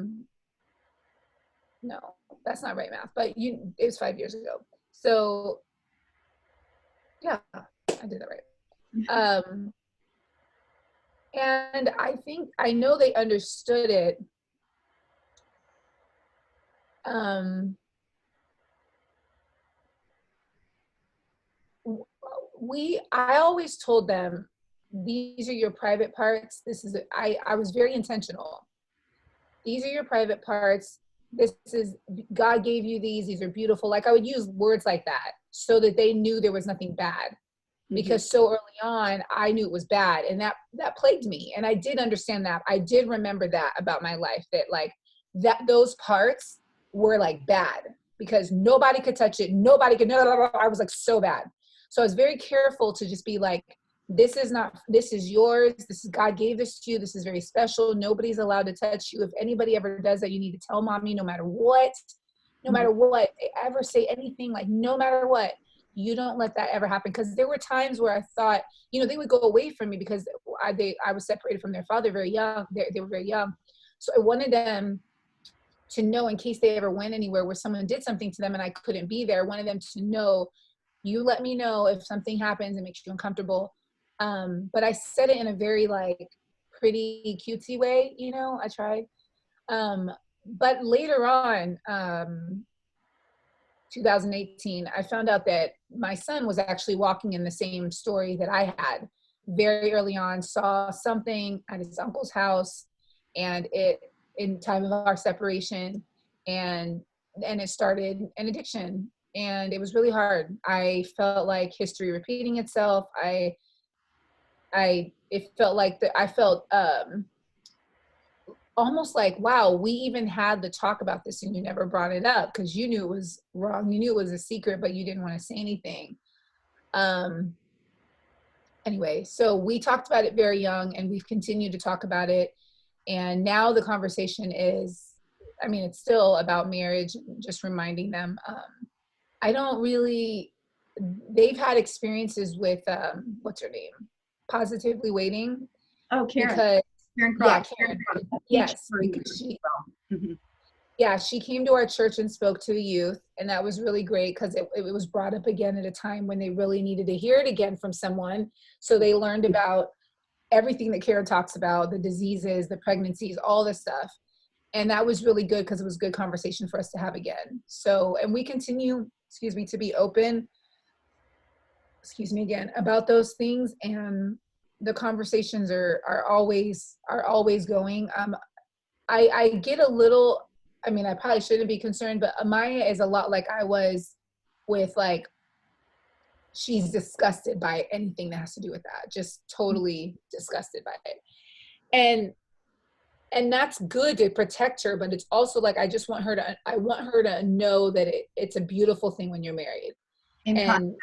No, that's not right math, but it was 5 years ago. So yeah, I did that right. And I know they understood it. I always told them, these are your private parts. I was very intentional. These are your private parts. God gave you these are beautiful. Like I would use words like that so that they knew there was nothing bad. Because so early on, I knew it was bad, and that plagued me. And I did understand that. I did remember that about my life, that those parts were like bad because nobody could touch it. Nobody could. I was like so bad. So I was very careful to just be like, this is yours. God gave this to you. This is very special. Nobody's allowed to touch you. If anybody ever does that, you need to tell mommy, no matter what, they ever say anything, like no matter what. You don't let that ever happen. Because there were times where I thought, they would go away from me because I was separated from their father very young. They were very young. So I wanted them to know, in case they ever went anywhere where someone did something to them and I couldn't be there, I wanted them to know, you let me know if something happens and makes you uncomfortable. But I said it in a very pretty cutesy way, I tried. But later on, 2018, I found out that my son was actually walking in the same story that I had very early on, saw something at his uncle's house, and in time of our separation, and it started an addiction, and it was really hard. I felt like history repeating itself. It felt like I felt almost like, wow, we even had the talk about this and you never brought it up because you knew it was wrong. You knew it was a secret, but you didn't want to say anything. Anyway, so we talked about it very young and we've continued to talk about it. And now the conversation is, it's still about marriage, just reminding them. They've had experiences with, what's her name? PositivelyWaiting. Oh, Karen. Because Karen yeah, Cross. Karen. Yes, because she came to our church and spoke to the youth, and that was really great because it was brought up again at a time when they really needed to hear it again from someone. So they learned about everything that Karen talks about, the diseases, the pregnancies, all this stuff. And that was really good because it was good conversation for us to have again. So, and we continue, to be open, about those things, and the conversations are always going. I get a little, I probably shouldn't be concerned, but Amaya is a lot like I was with she's disgusted by anything that has to do with that, just totally disgusted by it. And that's good to protect her, but it's also like, I want her to know that it's a beautiful thing when you're married. In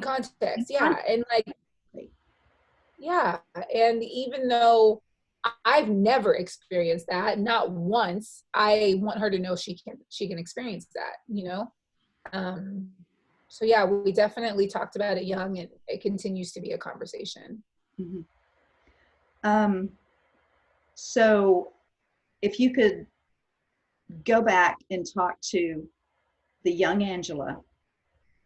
context. Yeah. And yeah. And even though I've never experienced that, not once, I want her to know she can experience that, So yeah, we definitely talked about it young, and it continues to be a conversation. So if you could go back and talk to the young Angela,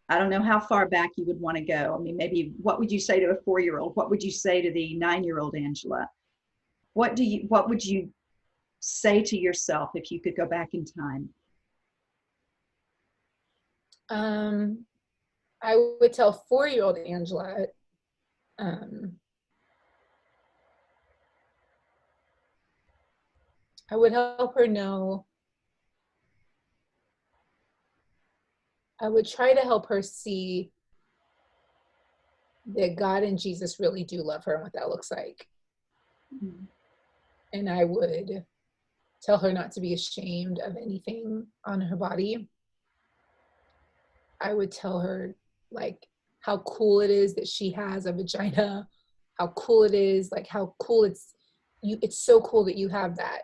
I don't know how far back you would want to go. I mean, maybe what would you say to a 4-year-old? What would you say to the 9-year-old Angela? What would you say to yourself if you could go back in time? I would tell 4-year-old Angela, I would help her know, I would try to help her see that God and Jesus really do love her and what that looks like. Mm-hmm. And I would tell her not to be ashamed of anything on her body. I would tell her like how cool it is that she has a vagina, how cool it is, like how cool it's so cool that you have that.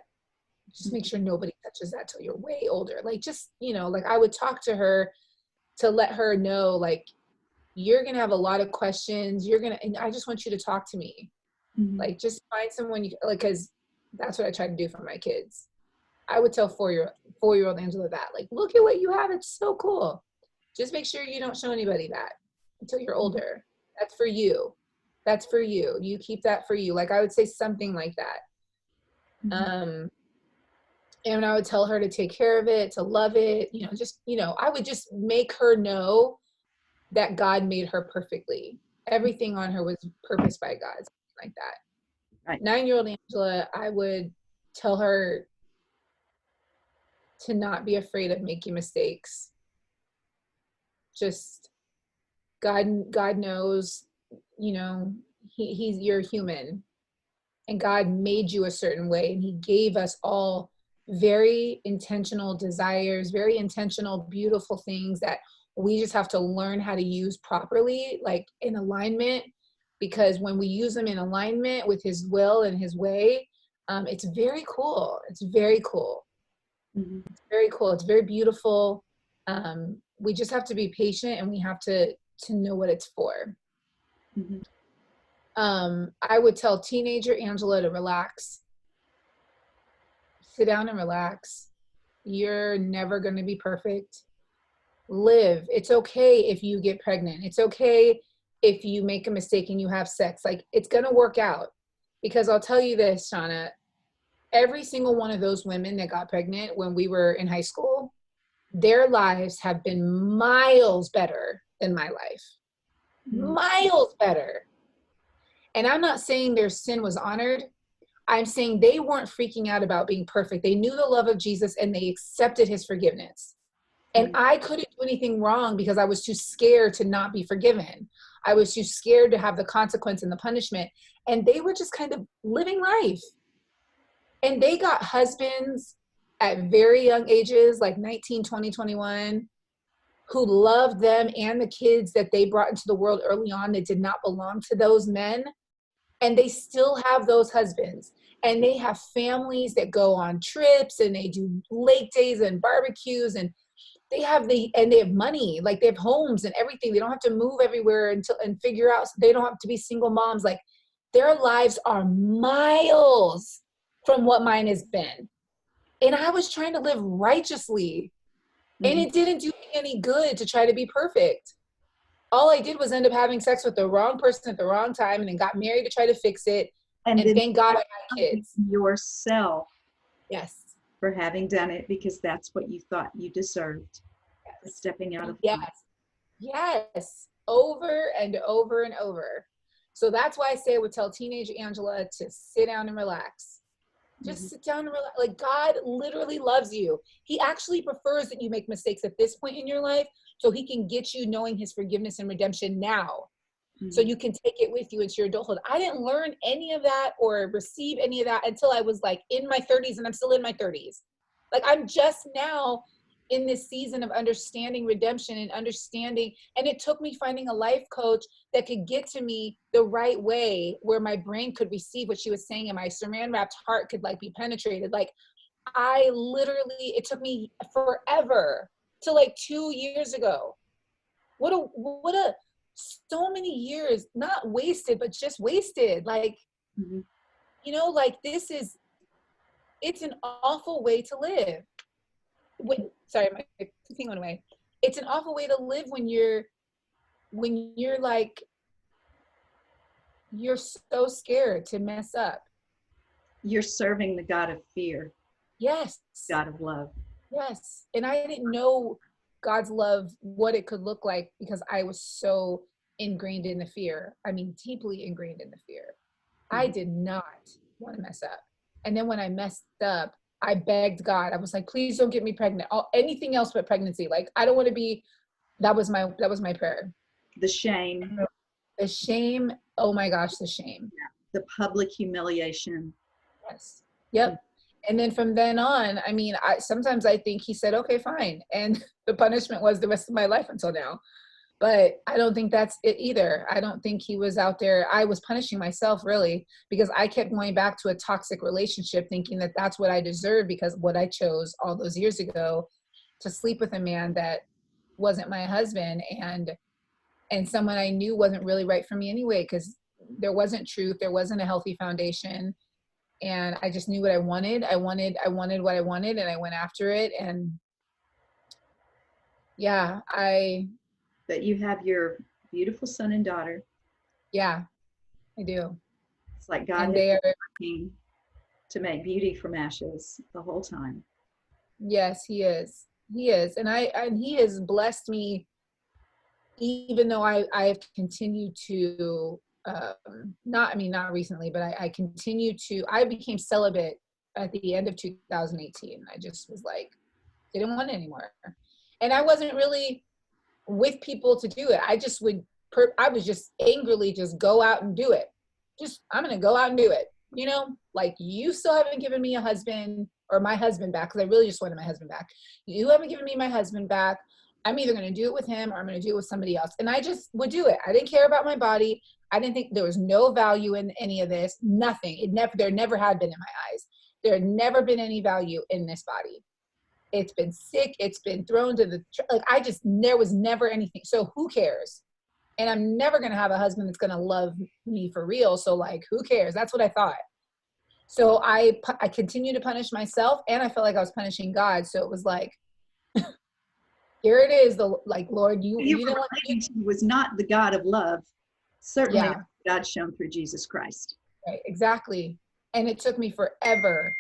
Just make sure nobody touches that till you're way older. Like, just, like I would talk to her to let her know, like, you're going to have a lot of questions. And I just want you to talk to me. Mm-hmm. Like, just find someone cause that's what I try to do for my kids. I would tell 4-year-old Angela that, like, look at what you have. It's so cool. Just make sure you don't show anybody that until you're older. That's for you. That's for you. You keep that for you. Like, I would say something like that. Mm-hmm. And I would tell her to take care of it, to love it, I would just make her know that God made her perfectly. Everything on her was purposed by God, something like that. Right. 9-year-old Angela, I would tell her to not be afraid of making mistakes. Just God knows, you're human, and God made you a certain way, and he gave us all very intentional desires, very intentional, beautiful things that we just have to learn how to use properly, like in alignment, because when we use them in alignment with his will and his way, it's very cool. It's very cool. Mm-hmm. It's very cool. It's very beautiful. We just have to be patient, and we have to know what it's for. Mm-hmm. I would tell teenager Angela to relax. Sit down and relax. You're never going to be perfect. Live. It's okay if you get pregnant. It's okay if you make a mistake and you have sex. Like, it's going to work out. Because I'll tell you this, Shauna, every single one of those women that got pregnant when we were in high school, their lives have been miles better than my life. Mm-hmm. Miles better. And I'm not saying their sin was honored. I'm saying they weren't freaking out about being perfect. They knew the love of Jesus and they accepted his forgiveness. And I couldn't do anything wrong because I was too scared to not be forgiven. I was too scared to have the consequence and the punishment. And they were just kind of living life. And they got husbands at very young ages, like 19, 20, 21, who loved them and the kids that they brought into the world early on that did not belong to those men. And they still have those husbands, and they have families that go on trips, and they do lake days and barbecues, and they have money, like they have homes and everything. They don't have to move everywhere and figure out, they don't have to be single moms. Like, their lives are miles from what mine has been. And I was trying to live righteously, and it didn't do me any good to try to be perfect. All I did was end up having sex with the wrong person at the wrong time, and then got married to try to fix it. And thank God I had kids. Yourself. Yes. For having done it because that's what you thought you deserved. Yes. For stepping out of yes. line. Yes. Over and over and over. So that's why I say I would tell teenage Angela to sit down and relax. Just sit down and relax. Like, God literally loves you. He actually prefers that you make mistakes at this point in your life so he can get you knowing his forgiveness and redemption now. So you can take it with you into your adulthood. I didn't learn any of that or receive any of that until I was like in my 30s, and I'm still in my 30s. Like, I'm just now in this season of understanding redemption and understanding. And it took me finding a life coach that could get to me the right way, where my brain could receive what she was saying and my saran wrapped heart could like be penetrated. Like, it took me forever to like 2 years ago. So many years, not wasted, but just wasted. Like, like it's an awful way to live. sorry, my thing went away. It's an awful way to live when you're like, you're so scared to mess up. You're serving the God of fear, Yes. God of love. Yes. And I didn't know God's love, what it could look like, because I was so ingrained in the fear. I mean, deeply ingrained in the fear. I did not want to mess up. And then when I messed up, I begged God. I was like, please don't get me pregnant. Anything else but pregnancy. Like, I don't want to be, that was my prayer. The shame. The shame. Oh my gosh, the shame. The public humiliation. Yes. Yep. And then from then on, I mean, sometimes I think he said, okay, fine. And the punishment was the rest of my life until now. But I don't think that's it either. I don't think he was out there. I was punishing myself, really, because I kept going back to a toxic relationship, thinking that that's what I deserved, because what I chose all those years ago, to sleep with a man that wasn't my husband, and someone I knew wasn't really right for me anyway, because there wasn't truth. There wasn't a healthy foundation. And I just knew what I wanted. I wanted what I wanted, and I went after it. And yeah, But you have your beautiful son and daughter. Yeah, I do. It's like God And has they are, been working to make beauty from ashes the whole time. yes, he is. He is. And he has blessed me, even though I have continued to, not recently, but I became celibate at the end of 2018. I just was like, didn't want it anymore. And I wasn't really with people to do it. I just I was just angrily just go out and do it. I'm going to go out and do it. Like, you still haven't given me a husband, or my husband back, because I really just wanted my husband back. You haven't given me my husband back. I'm either going to do it with him, or I'm going to do it with somebody else. And I just would do it. I didn't care about my body. I didn't think there was no value in any of this. Nothing. There never had been in my eyes. There had never been any value in this body. It's been sick. It's been thrown to there was never anything. So who cares? And I'm never going to have a husband that's going to love me for real. So like, who cares? That's what I thought. So I continued to punish myself, and I felt like I was punishing God. So it was like, here it is. Lord, you know what? He was not the God of love. Certainly, yeah. God shown through Jesus Christ. Right, exactly. And it took me forever.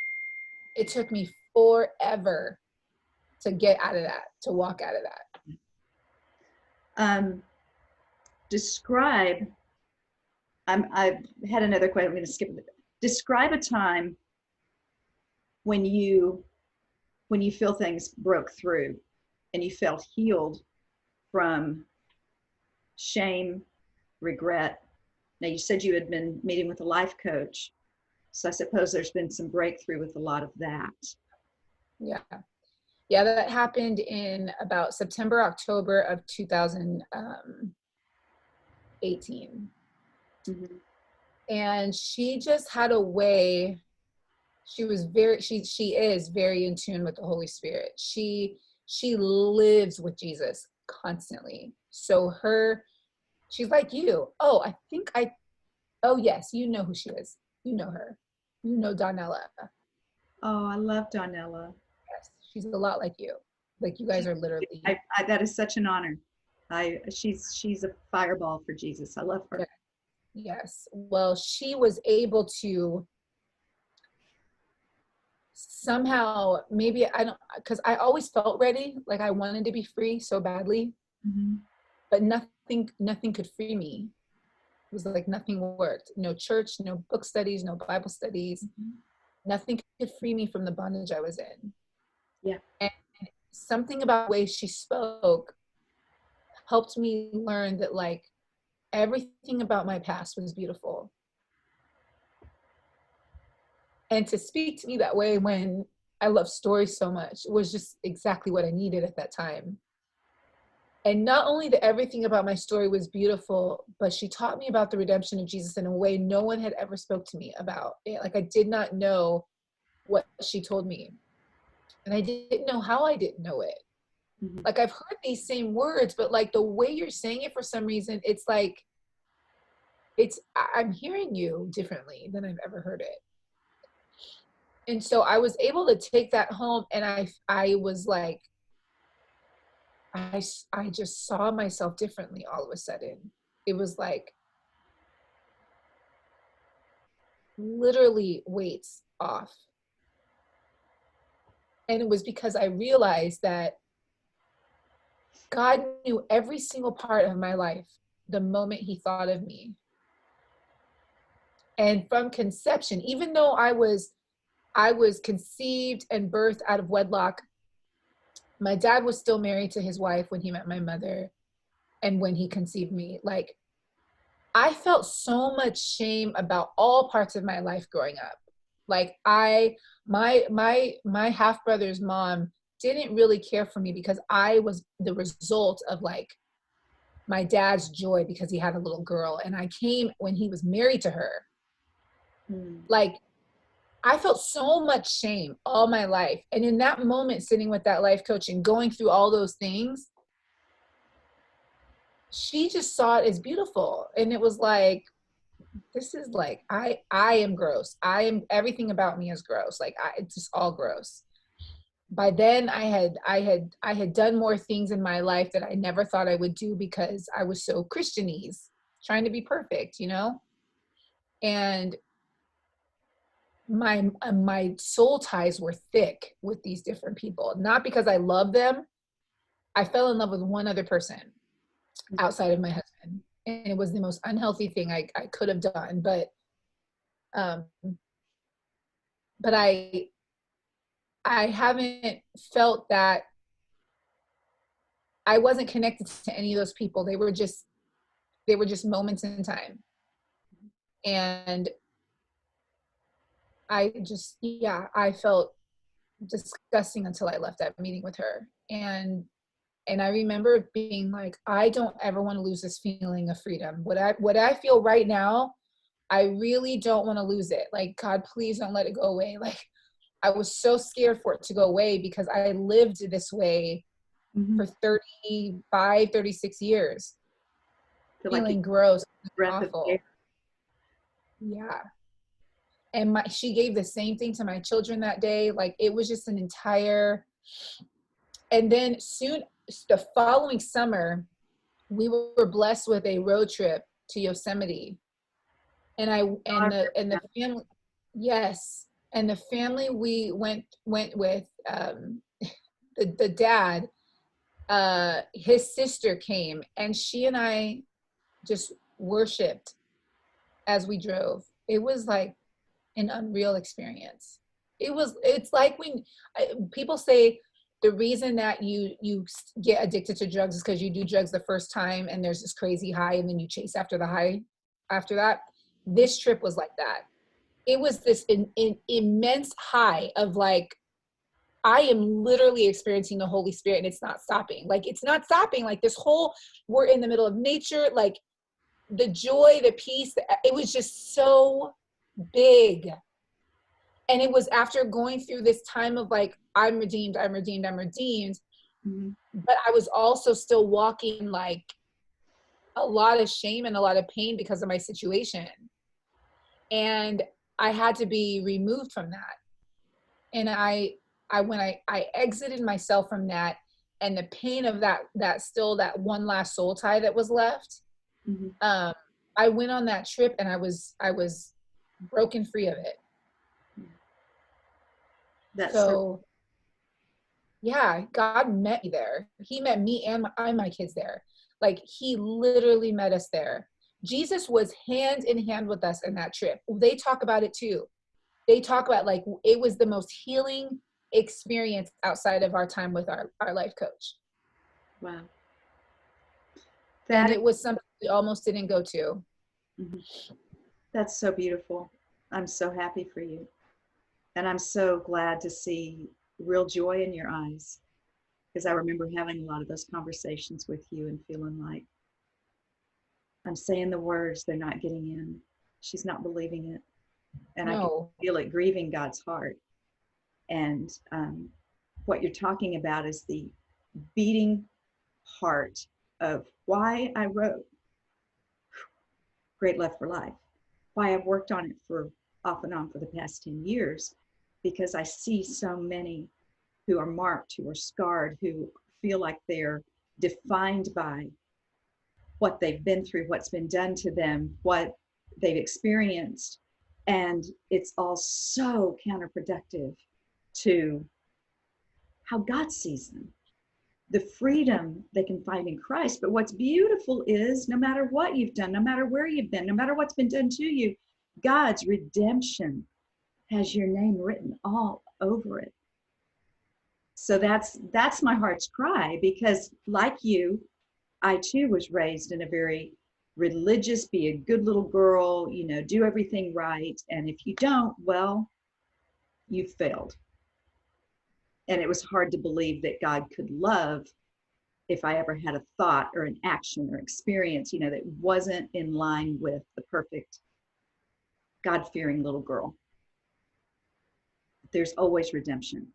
It took me forever to get out of that, to walk out of that. Describe, I've had another question. I'm going to skip it. Describe a time when you feel things broke through and you felt healed from shame, regret. Now, you said you had been meeting with a life coach, so I suppose there's been some breakthrough with a lot of that. Yeah. Yeah, that happened in about September, October of 2018. Mm-hmm. And she just had a way. She is very in tune with the Holy Spirit. She lives with Jesus constantly. So she's like you. Oh yes, you know who she is. You know her. You know Donella. Oh, I love Donella. Yes, she's a lot like you. Like, you guys are literally. That is such an honor. She's a fireball for Jesus. I love her. Yes. Well, she was able to somehow, maybe, because I always felt ready. Like, I wanted to be free so badly, but nothing could free me. It was like nothing worked. No church, no book studies, no Bible studies. Nothing could free me from the bondage I was in. Yeah. And something about the way she spoke helped me learn that, like, everything about my past was beautiful. And to speak to me that way when I love stories so much was just exactly what I needed at that time. And not only that everything about my story was beautiful, but she taught me about the redemption of Jesus in a way no one had ever spoke to me about it. Like, I did not know what she told me. And I didn't know how I didn't know it. Like, I've heard these same words, but like the way you're saying it, for some reason, it's like, I'm hearing you differently than I've ever heard it. And so I was able to take that home, and I was like, I just saw myself differently all of a sudden. It was like literally weights off. And it was because I realized that God knew every single part of my life the moment he thought of me. And from conception, even though I was conceived and birthed out of wedlock, my dad was still married to his wife when he met my mother and when he conceived me. Like, I felt so much shame about all parts of my life growing up. Like, my half brother's mom didn't really care for me because I was the result of like my dad's joy because he had a little girl, and I came when he was married to her. Like, I felt so much shame all my life. And in that moment, sitting with that life coach and going through all those things, she just saw it as beautiful. And it was like, this is like, I am gross. Everything about me is gross. Like, it's just all gross. By then I had done more things in my life that I never thought I would do because I was so Christianese, trying to be perfect, you know? And my soul ties were thick with these different people, not because I love them. I fell in love with one other person outside of my husband, and it was the most unhealthy thing I could have done. But I haven't felt that I wasn't connected to any of those people. They were just moments in time. And I felt disgusting until I left that meeting with her. And I remember being like, I don't ever want to lose this feeling of freedom. What I feel right now, I really don't want to lose it. Like, God, please don't let it go away. Like, I was so scared for it to go away because I lived this way for 35, 36 years, feeling gross, awful. Yeah. And she gave the same thing to my children that day. Like, it was just an entire, and then soon, the following summer, we were blessed with a road trip to Yosemite. And the family, yes. And the family we went with, the dad, his sister came, and she and I just worshiped as we drove. It was like an unreal experience. It's like when people say the reason that you get addicted to drugs is because you do drugs the first time and there's this crazy high and then you chase after the high after that. This trip was like that. It was this immense high of like, I am literally experiencing the Holy Spirit and it's not stopping. Like, it's not stopping. Like, we're in the middle of nature. Like, the joy, the peace, it was just so big. And it was after going through this time of like, I'm redeemed. Mm-hmm. But I was also still walking like a lot of shame and a lot of pain because of my situation. And I had to be removed from that. And when I exited myself from that, and the pain of that still, that one last soul tie that was left, I went on that trip and I was broken free of it. Yeah, God met me there. He met me and my kids there. Like, he literally met us there. Jesus was hand in hand with us in that trip. They talk about it too. They talk about like, it was the most healing experience outside of our time with our life coach. Wow. And it was something we almost didn't go to. That's so beautiful. I'm so happy for you. And I'm so glad to see real joy in your eyes, because I remember having a lot of those conversations with you and feeling like, I'm saying the words, they're not getting in. She's not believing it. And I can feel it grieving God's heart. And what you're talking about is the beating heart of why I wrote Great Love for Life, why I've worked on it for off and on for the past 10 years, because I see so many who are marked, who are scarred, who feel like they're defined by what they've been through, what's been done to them, what they've experienced. And it's all so counterproductive to how God sees them, the freedom they can find in Christ. But what's beautiful is no matter what you've done, no matter where you've been, no matter what's been done to you, God's redemption has your name written all over it. So that's my heart's cry, because like you, I too was raised in a very religious, be a good little girl, you know, do everything right. And if you don't, well, you failed. And it was hard to believe that God could love if I ever had a thought or an action or experience, you know, that wasn't in line with the perfect God-fearing little girl. There's always redemption.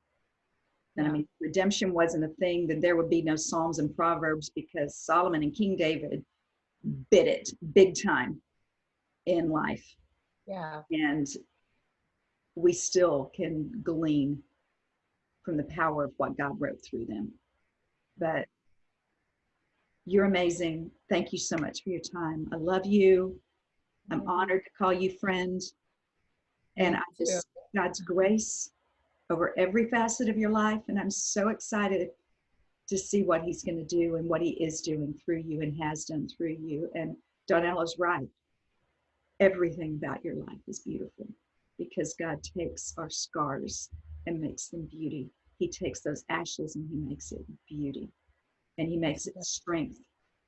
And I mean, redemption wasn't a thing, then there would be no Psalms and Proverbs, because Solomon and King David bit it big time in life. Yeah. And we still can glean from the power of what God wrote through them. But you're amazing. Thank you so much for your time. I love you. I'm honored to call you friend. And I just, God's grace over every facet of your life. And I'm so excited to see what he's going to do and what he is doing through you and has done through you. And Donnell is right. Everything about your life is beautiful, because God takes our scars and makes them beauty. He takes those ashes and he makes it beauty. And he makes it strength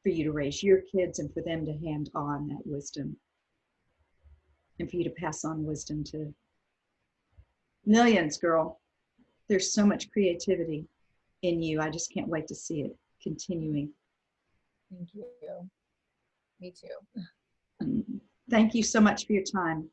for you to raise your kids and for them to hand on that wisdom, and for you to pass on wisdom to millions, girl. There's so much creativity in you. I just can't wait to see it continuing. Thank you. Me too. Thank you so much for your time.